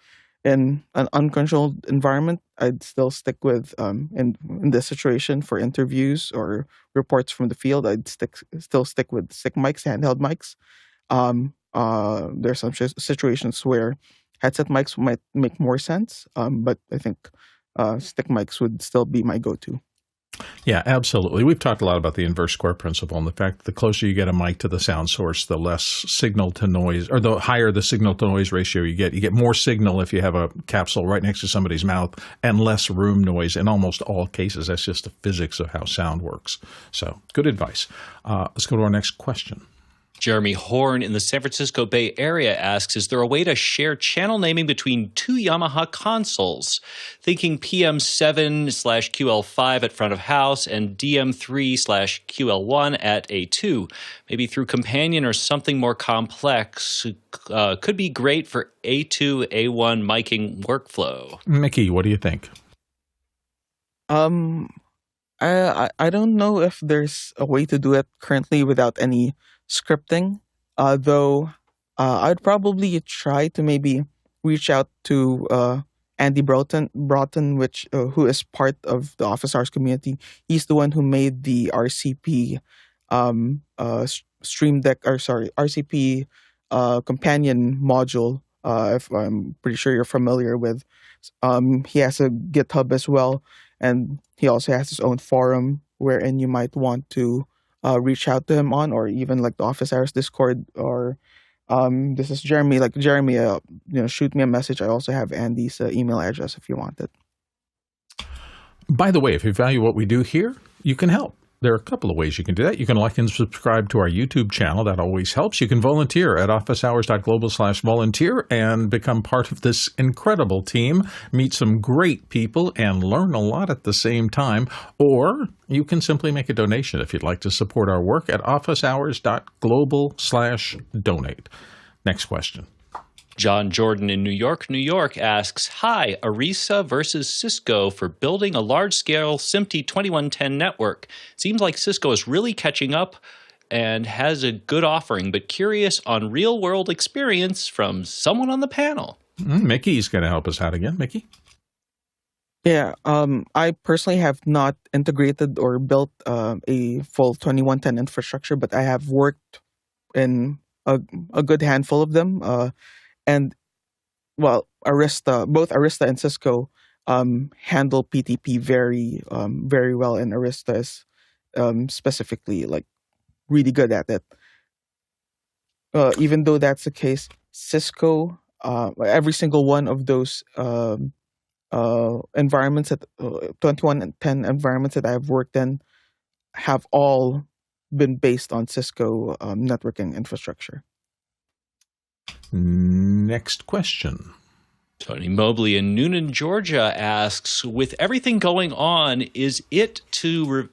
in an uncontrolled environment, I'd still stick with in this situation for interviews or reports from the field, I'd still stick with stick mics, handheld mics. There's some situations where headset mics might make more sense, but I think stick mics would still be my go-to. Yeah, absolutely. We've talked a lot about the inverse square principle and the fact that the closer you get a mic to the sound source, the less signal to noise, or the higher the signal to noise ratio you get. You get more signal if you have a capsule right next to somebody's mouth and less room noise in almost all cases. That's just the physics of how sound works. So good advice. Let's go to our next question. Jeremy Horn in the San Francisco Bay Area asks, is there a way to share channel naming between two Yamaha consoles? Thinking PM7/QL5 at front of house and DM3/QL1 at A2. Maybe through companion or something more complex. Could be great for A2, A1 miking workflow. Mickey, what do you think? I don't know if there's a way to do it currently without any scripting, though I'd probably try to maybe reach out to Andy Broughton, which who is part of the office hours community. He's the one who made the RCP Stream Deck, or sorry, RCP companion module. If I'm pretty sure you're familiar with. He has a GitHub as well, and he also has his own forum wherein you might want to reach out to him on, or even like the office hours Discord, or this is Jeremy. Like Jeremy, shoot me a message. I also have Andy's email address if you want it. By the way, if you value what we do here, you can help. There are a couple of ways you can do that. You can like and subscribe to our YouTube channel. That always helps. You can volunteer at officehours.global/volunteer and become part of this incredible team, meet some great people, and learn a lot at the same time. Or you can simply make a donation if you'd like to support our work at officehours.global/donate. Next question. John Jordan in New York asks, hi, Arista versus Cisco for building a large-scale SMPTE 2110 network. Seems like Cisco is really catching up and has a good offering, but curious on real-world experience from someone on the panel. Mickey's going to help us out again. Mickey? Yeah, I personally have not integrated or built a full 2110 infrastructure, but I have worked in a good handful of them. And well, both Arista and Cisco handle PTP very well, and Arista is specifically like really good at it. Even though that's the case, Cisco, every single one of those environments, 2110 environments that I've worked in, have all been based on Cisco networking infrastructure. Next question. Tony Mobley in Noonan, Georgia asks, with everything going on, is it to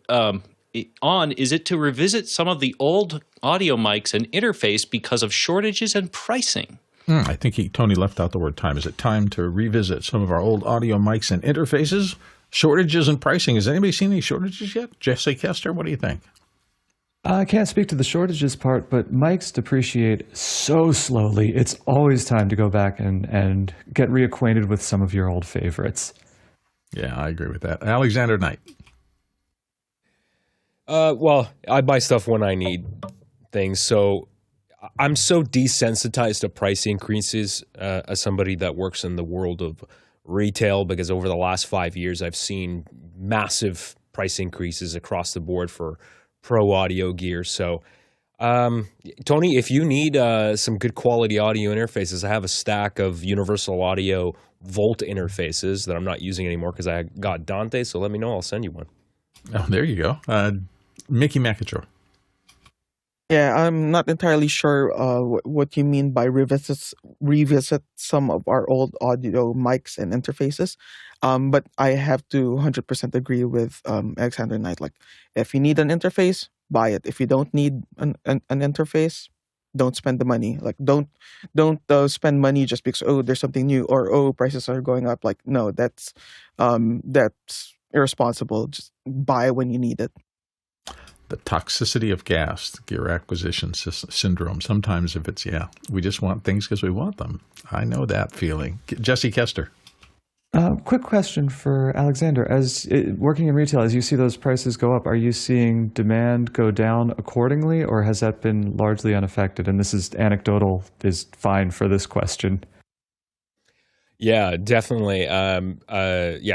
revisit some of the old audio mics and interface because of shortages and pricing? I think Tony left out the word time. Is it time to revisit some of our old audio mics and interfaces? Shortages and pricing. Has anybody seen any shortages yet? Jesse Kester, what do you think? I can't speak to the shortages part, but mics depreciate so slowly. It's always time to go back and get reacquainted with some of your old favorites. Yeah, I agree with that. Alexander Knight. Well, I buy stuff when I need things, so I'm so desensitized to price increases as somebody that works in the world of retail, because over the last 5 years, I've seen massive price increases across the board for pro audio gear. So, Tony, if you need some good quality audio interfaces, I have a stack of Universal Audio Volt interfaces that I'm not using anymore because I got Dante. So let me know. I'll send you one. Oh, there you go. Mickey McIntyre. Yeah, I'm not entirely sure what you mean by revisit some of our old audio mics and interfaces. But I have to 100% agree with Alexander Knight. Like, if you need an interface, buy it. If you don't need an interface, don't spend the money. Like, don't spend money just because there's something new, or prices are going up. Like, no, that's irresponsible. Just buy when you need it. The toxicity of gas, gear acquisition syndrome. Sometimes if it's, we just want things because we want them. I know that feeling. Jesse Kester. Quick question for Alexander. Working in retail, as you see those prices go up, are you seeing demand go down accordingly, or has that been largely unaffected? And this is anecdotal, is fine for this question. Yeah, definitely.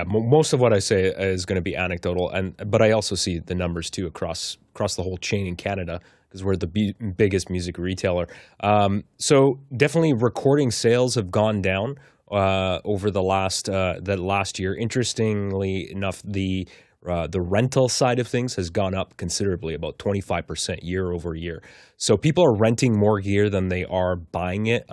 Most of what I say is going to be anecdotal, but I also see the numbers too across the whole chain in Canada, because we're the biggest music retailer. So definitely, recording sales have gone down over the last year. Interestingly enough, the rental side of things has gone up considerably, about 25% year over year. So people are renting more gear than they are buying it.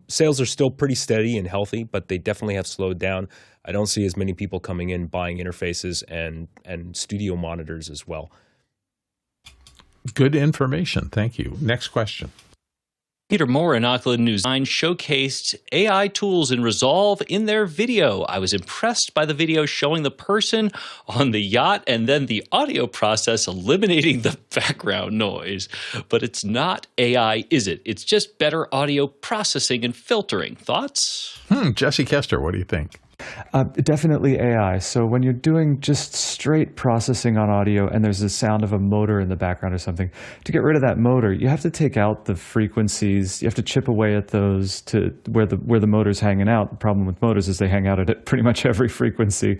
Sales are still pretty steady and healthy, but they definitely have slowed down. I don't see as many people coming in buying interfaces and studio monitors as well. Good information. Thank you. Next question. Peter Moore in Auckland News 9 showcased AI tools in Resolve in their video. I was impressed by the video showing the person on the yacht and then the audio process eliminating the background noise. But it's not AI, is it? It's just better audio processing and filtering. Thoughts? Jesse Kester, what do you think? Definitely AI. So when you're doing just straight processing on audio and there's the sound of a motor in the background or something, to get rid of that motor, you have to take out the frequencies. You have to chip away at those to where the motor's hanging out. The problem with motors is they hang out at pretty much every frequency.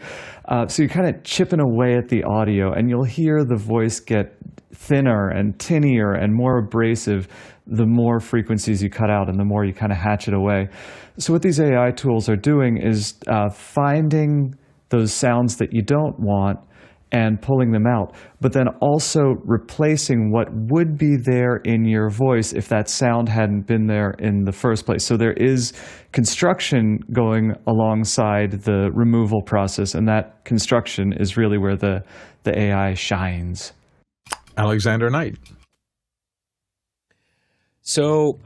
So you're kind of chipping away at the audio, and you'll hear the voice get thinner and tinnier and more abrasive the more frequencies you cut out and the more you kind of hatchet away. So what these AI tools are doing is finding those sounds that you don't want and pulling them out, but then also replacing what would be there in your voice if that sound hadn't been there in the first place. So there is construction going alongside the removal process, and that construction is really where the AI shines. Alexander Knight. So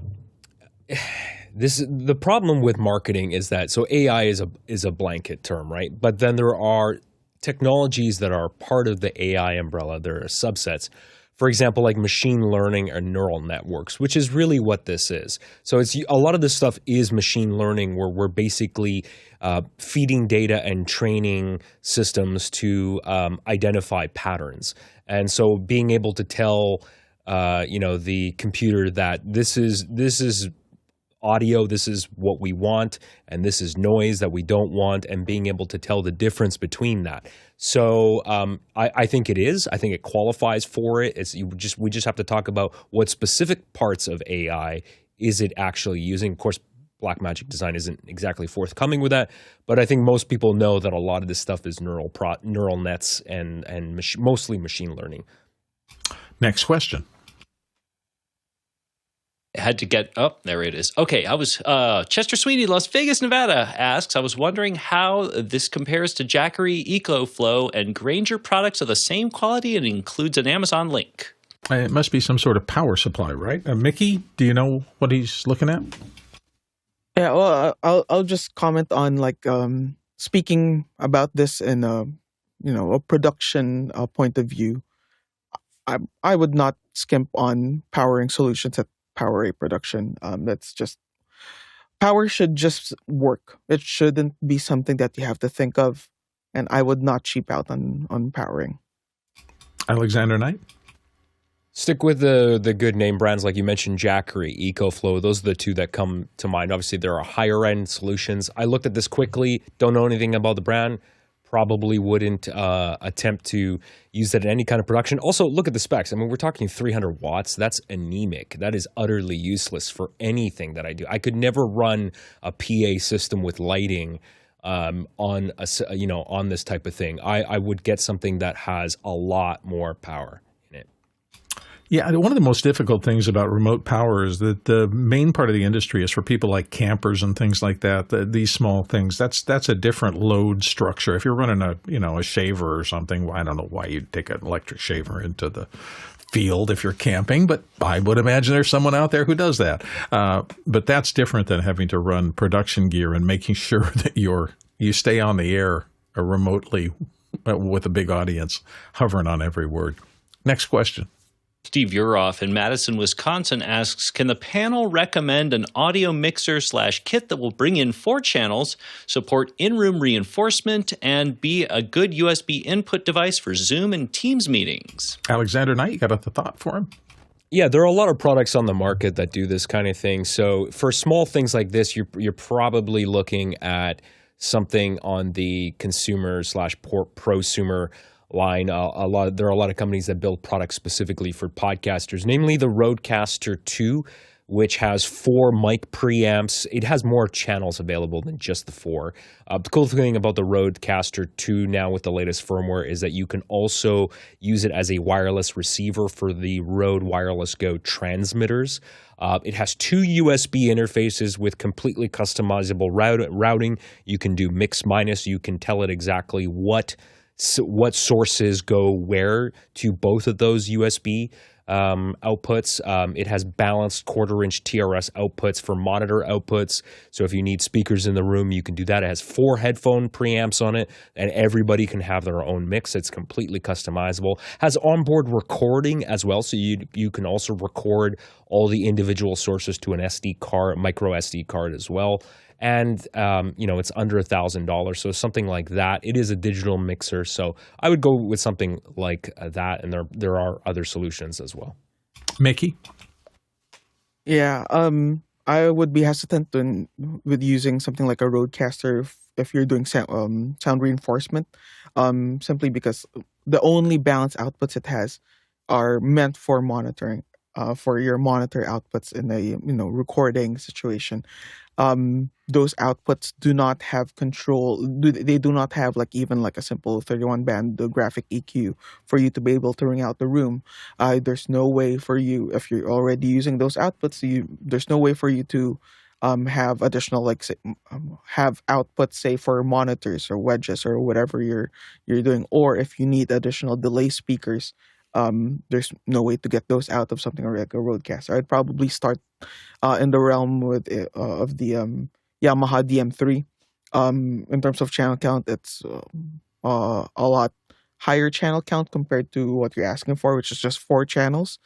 the problem with marketing is that AI is a blanket term, right? But then there are technologies that are part of the AI umbrella. There are subsets. For example, like machine learning or neural networks, which is really what this is. So a lot of this stuff is machine learning, where we're basically feeding data and training systems to identify patterns. And so being able to tell the computer that this is audio, this is what we want, and this is noise that we don't want, and being able to tell the difference between that. So I think it is. I think it qualifies for it. We just have to talk about what specific parts of AI is it actually using. Of course, Blackmagic Design isn't exactly forthcoming with that, but I think most people know that a lot of this stuff is neural nets and mostly machine learning. Next question. Had to get there it is. Okay, I was Chester Sweeney, Las Vegas, Nevada asks, I was wondering how this compares to Jackery, EcoFlow, and Granger products of the same quality and includes an Amazon link. It must be some sort of power supply, right? Mickey, do you know what he's looking at? Yeah, well, I'll just comment on speaking about this in a production point of view. I would not skimp on powering solutions that power a production. Power should just work. It shouldn't be something that you have to think of, and I would not cheap out on powering. Alexander Knight? Stick with the good name brands like you mentioned, Jackery, EcoFlow. Those are the two that come to mind. Obviously, there are higher end solutions. I looked at this quickly. Don't know anything about the brand. Probably wouldn't attempt to use that in any kind of production. Also, look at the specs. I mean, we're talking 300 watts. That's anemic. That is utterly useless for anything that I do. I could never run a PA system with lighting on this type of thing. I would get something that has a lot more power in it. Yeah, one of the most difficult things about remote power is that the main part of the industry is for people like campers and things like that. These small things, that's a different load structure. If you're running a shaver or something, I don't know why you'd take an electric shaver into the field if you're camping, but I would imagine there's someone out there who does that. But that's different than having to run production gear and making sure that you stay on the air remotely with a big audience hovering on every word. Next question. Steve Uroff in Madison, Wisconsin asks, can the panel recommend an audio mixer/kit that will bring in 4 channels, support in-room reinforcement, and be a good USB input device for Zoom and Teams meetings? Alexander Knight, you got a thought for him? Yeah, there are a lot of products on the market that do this kind of thing. So for small things like this, you're probably looking at something on the consumer/prosumer line. There are a lot of companies that build products specifically for podcasters, namely the Rodecaster 2, which has 4 mic preamps. It has more channels available than just the 4. The cool thing about the Rodecaster 2 now with the latest firmware is that you can also use it as a wireless receiver for the Rode Wireless Go transmitters. It has 2 USB interfaces with completely customizable routing. You can do mix minus. You can tell it exactly what sources go where to both of those USB outputs. It has balanced quarter-inch TRS outputs for monitor outputs. So if you need speakers in the room, you can do that. It has 4 headphone preamps on it, and everybody can have their own mix. It's completely customizable. Has onboard recording as well, so you can also record all the individual sources to an SD card, micro SD card as well. And, it's under $1,000. So something like that. It is a digital mixer. So I would go with something like that. And there are other solutions as well. Mickey? Yeah, I would be hesitant with using something like a Rodecaster if you're doing sound reinforcement, simply because the only balanced outputs it has are meant for monitoring, for your monitor outputs in a recording situation. Those outputs do not have control. They do not have even a simple 31 band graphic EQ for you to be able to ring out the room. There's no way for you, if you're already using those outputs, there's no way for you to have additional have outputs, say, for monitors or wedges or whatever you're doing. Or if you need additional delay speakers, there's no way to get those out of something like a Rodecaster. I'd probably start in the realm of the Yamaha DM3. In terms of channel count, it's a lot higher channel count compared to what you're asking for, which is just 4 channels.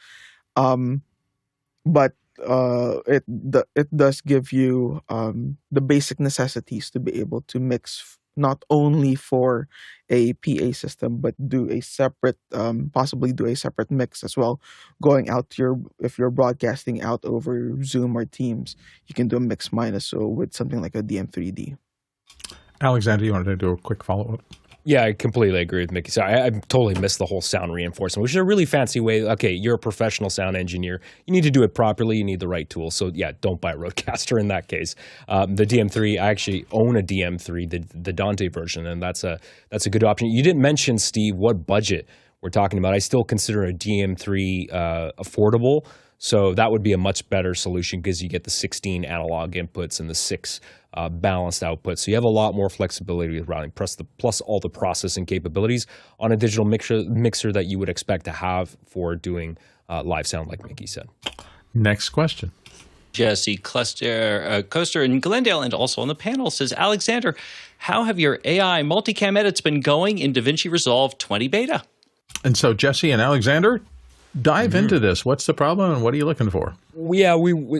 But it does give you the basic necessities to be able to mix not only for a PA system, but possibly do a separate mix as well. Going out if you're broadcasting out over Zoom or Teams, you can do a mix minus with something like a DM3D. Alexander, you wanted to do a quick follow-up? Yeah, I completely agree with Mickey. So I totally missed the whole sound reinforcement, which is a really fancy way. Okay, you're a professional sound engineer. You need to do it properly. You need the right tools. So yeah, don't buy a Rodecaster in that case. The DM3, I actually own a DM3, the Dante version, and that's a good option. You didn't mention, Steve, what budget we're talking about. I still consider a DM3 affordable. So that would be a much better solution because you get the 16 analog inputs and the 6 balanced outputs. So you have a lot more flexibility with routing, plus all the processing capabilities on a digital mixer that you would expect to have for doing live sound, like Mickey said. Next question. Jesse Coaster in Glendale and also on the panel says, Alexander, how have your AI multicam edits been going in DaVinci Resolve 20 beta? And so Jesse and Alexander, dive into this. What's the problem and what are you looking for? Yeah,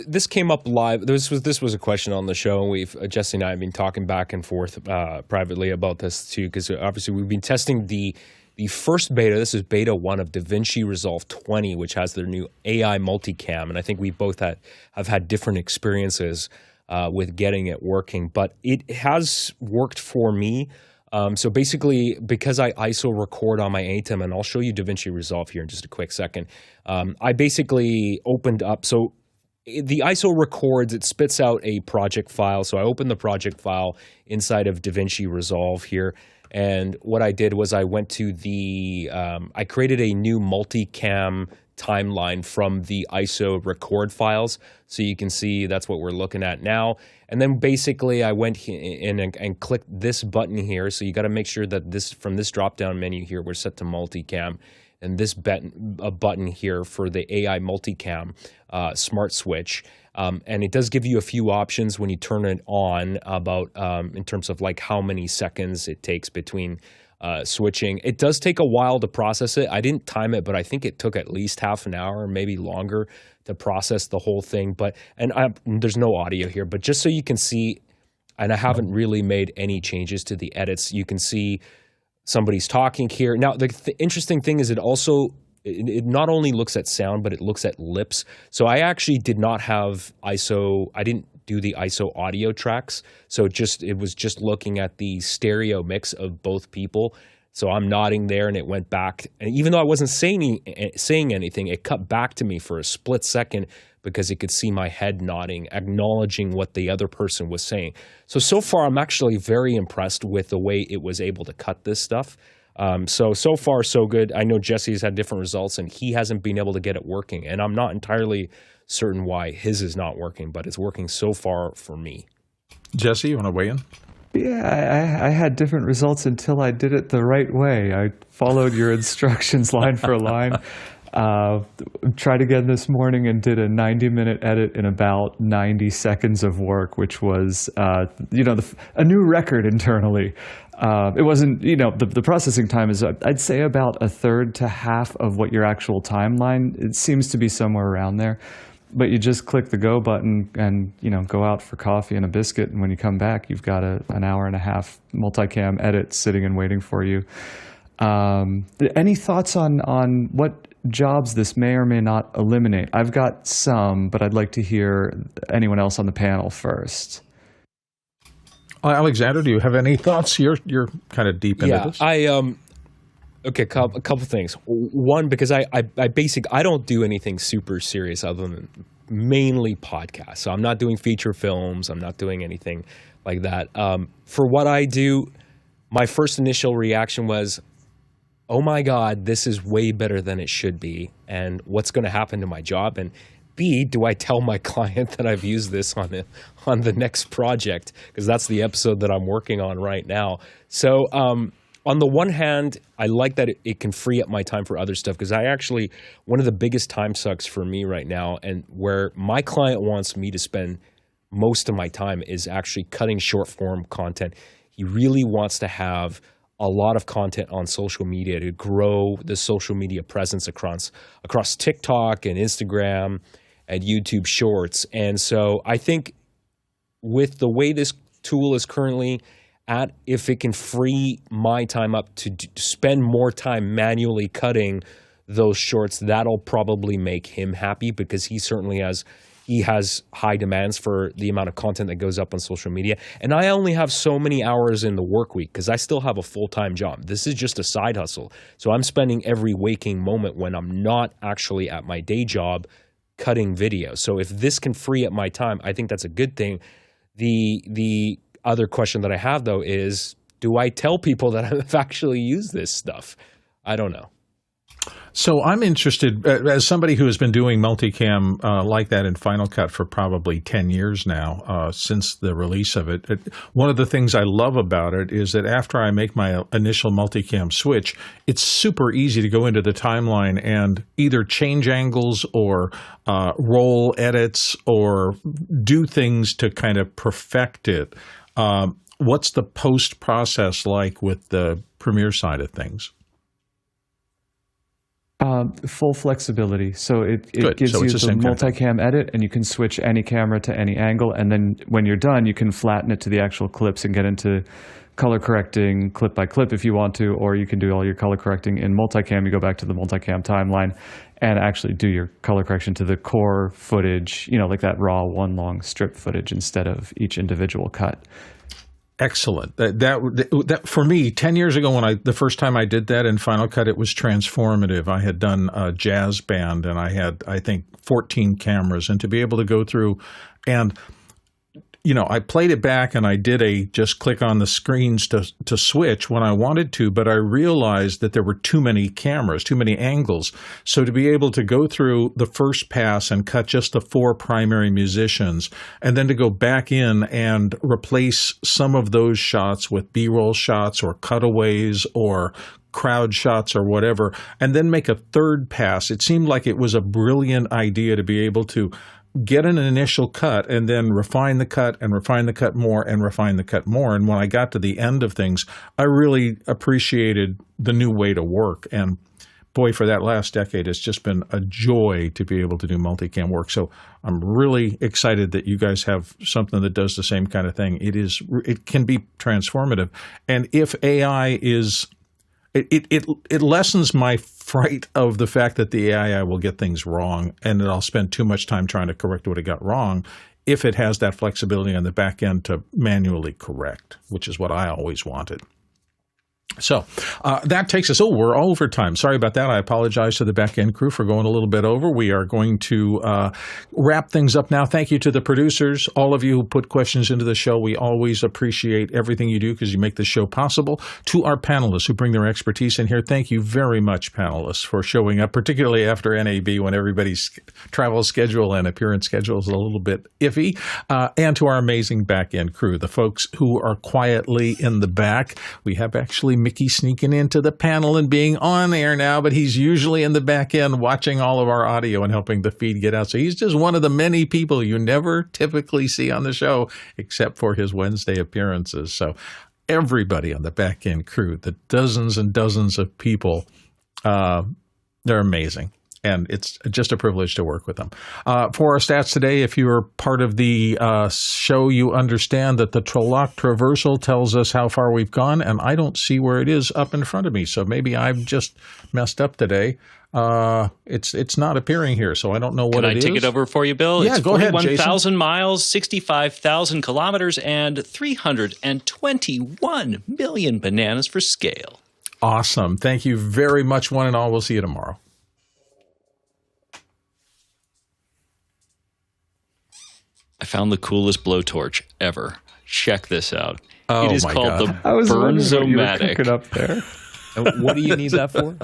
this came up live. This was a question on the show, and Jesse and I have been talking back and forth privately about this too, because obviously we've been testing the first beta. This is beta 1 of DaVinci Resolve 20, which has their new AI MultiCam, and I think we both have had different experiences with getting it working, but it has worked for me. So basically, because I ISO record on my ATEM, and I'll show you DaVinci Resolve here in just a quick second, I basically opened up. So the ISO records, it spits out a project file. So I opened the project file inside of DaVinci Resolve here. And what I did was I went to I created a new multicam timeline from the ISO record files. So you can see that's what we're looking at now. And then basically I went in and clicked this button here. So you got to make sure that from this drop-down menu here, we're set to multicam. And this button here for the AI multicam smart switch. And it does give you a few options when you turn it on about in terms of how many seconds it takes between switching. It does take a while to process it. I didn't time it, but I think it took at least half an hour, maybe longer, to process the whole thing. There's no audio here, but just so you can see, and I haven't really made any changes to the edits, you can see somebody's talking here. Now, the interesting thing is it not only looks at sound, but it looks at lips. So I actually did not have ISO. I didn't do the ISO audio tracks. So it was just looking at the stereo mix of both people. So I'm nodding there, and it went back. And even though I wasn't saying anything, it cut back to me for a split second because it could see my head nodding, acknowledging what the other person was saying. So far, I'm actually very impressed with the way it was able to cut this stuff. So far, so good. I know Jesse's had different results, and he hasn't been able to get it working. And I'm not entirely certain why his is not working, but it's working so far for me. Jesse, you want to weigh in? Yeah, I had different results until I did it the right way. I followed your instructions line for line. Tried again this morning and did a 90-minute edit in about 90 seconds of work, which was, a new record internally. It wasn't, the processing time is, I'd say, about a third to half of what your actual timeline. It seems to be somewhere around there. But you just click the go button and, go out for coffee and a biscuit. And when you come back, you've got an hour and a half multicam edit sitting and waiting for you. Any thoughts on what jobs this may or may not eliminate? I've got some, but I'd like to hear anyone else on the panel first. Alexander, do you have any thoughts? You're kind of deep into this. Okay, a couple things. One, because I don't do anything super serious other than mainly podcasts. So I'm not doing feature films. I'm not doing anything like that. For what I do, my first initial reaction was, oh my God, this is way better than it should be. And what's going to happen to my job? And B, do I tell my client that I've used this on the next project? Because that's the episode that I'm working on right now. So on the one hand, I like that it can free up my time for other stuff, because one of the biggest time sucks for me right now, and where my client wants me to spend most of my time, is actually cutting short form content. He really wants to have a lot of content on social media to grow the social media presence across TikTok and Instagram and YouTube Shorts. And so I think with the way this tool is currently if it can free my time up to spend more time manually cutting those shorts, that'll probably make him happy, because he certainly has high demands for the amount of content that goes up on social media. And I only have so many hours in the work week, because I still have a full-time job. This is just a side hustle. So I'm spending every waking moment when I'm not actually at my day job cutting video. So if this can free up my time, I think that's a good thing. The other question that I have, though, is, do I tell people that I've actually used this stuff? I don't know. So I'm interested, as somebody who has been doing multicam like that in Final Cut for probably 10 years now, since the release of it. One of the things I love about it is that after I make my initial multicam switch, it's super easy to go into the timeline and either change angles or roll edits or do things to kind of perfect it. What's the post process like with the Premiere side of things? Full flexibility. So it gives so you the the multicam edit, and you can switch any camera to any angle. And then when you're done, you can flatten it to the actual clips and get into color correcting clip by clip if you want to, or you can do all your color correcting in multicam. You go back to the multicam timeline and actually do your color correction to the core footage, like that raw one long strip footage instead of each individual cut. Excellent. That for me, 10 years ago, the first time I did that in Final Cut, it was transformative. I had done a jazz band, and I had, I think, 14 cameras, and to be able to go through and I played it back and I did just click on the screens to switch when I wanted to, but I realized that there were too many cameras, too many angles. So to be able to go through the first pass and cut just the 4 primary musicians, and then to go back in and replace some of those shots with B-roll shots or cutaways or crowd shots or whatever, and then make a third pass. It seemed like it was a brilliant idea to be able to get an initial cut and then refine the cut and refine the cut more and refine the cut more. And when I got to the end of things, I really appreciated the new way to work. And boy, for that last decade, it's just been a joy to be able to do multicam work. So I'm really excited that you guys have something that does the same kind of thing. It can be transformative. And if AI is... It lessens my fright of the fact that the AI will get things wrong and that I'll spend too much time trying to correct what it got wrong if it has that flexibility on the back end to manually correct, which is what I always wanted. So that takes us, we're over time. Sorry about that. I apologize to the back end crew for going a little bit over. We are going to wrap things up now. Thank you to the producers, all of you who put questions into the show. We always appreciate everything you do because you make this show possible. To our panelists who bring their expertise in here, thank you very much, panelists, for showing up, particularly after NAB when everybody's travel schedule and appearance schedule is a little bit iffy. And to our amazing back end crew, the folks who are quietly in the back. We have actually Mickey sneaking into the panel and being on air now, but he's usually in the back end watching all of our audio and helping the feed get out. So he's just one of the many people you never typically see on the show, except for his Wednesday appearances. So everybody on the back end crew, the dozens and dozens of people, they're amazing. And it's just a privilege to work with them. For our stats today, if you are part of the show, you understand that the Troloc traversal tells us how far we've gone, and I don't see where it is up in front of me. So maybe I've just messed up today. It's not appearing here, so I don't know what it is. Can I take it over for you, Bill? Yeah, go ahead, Jason. 41,000 miles, 65,000 kilometers, and 321 million bananas for scale. Awesome. Thank you very much, one and all. We'll see you tomorrow. I found the coolest blowtorch ever. Check this out. Oh, it is my called God. the I was wondering what you were Burnzomatic. cooking up there. And what do you need that for?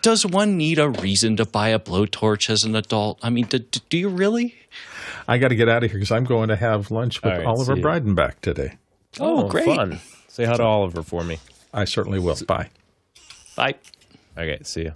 Does one need a reason to buy a blowtorch as an adult? I mean, do you really? I got to get out of here because I'm going to have lunch with All right, Oliver see you. Breidenbach today. Oh, great. Fun. Say hi to Oliver for me. I certainly will. Bye. Bye. Okay, see you.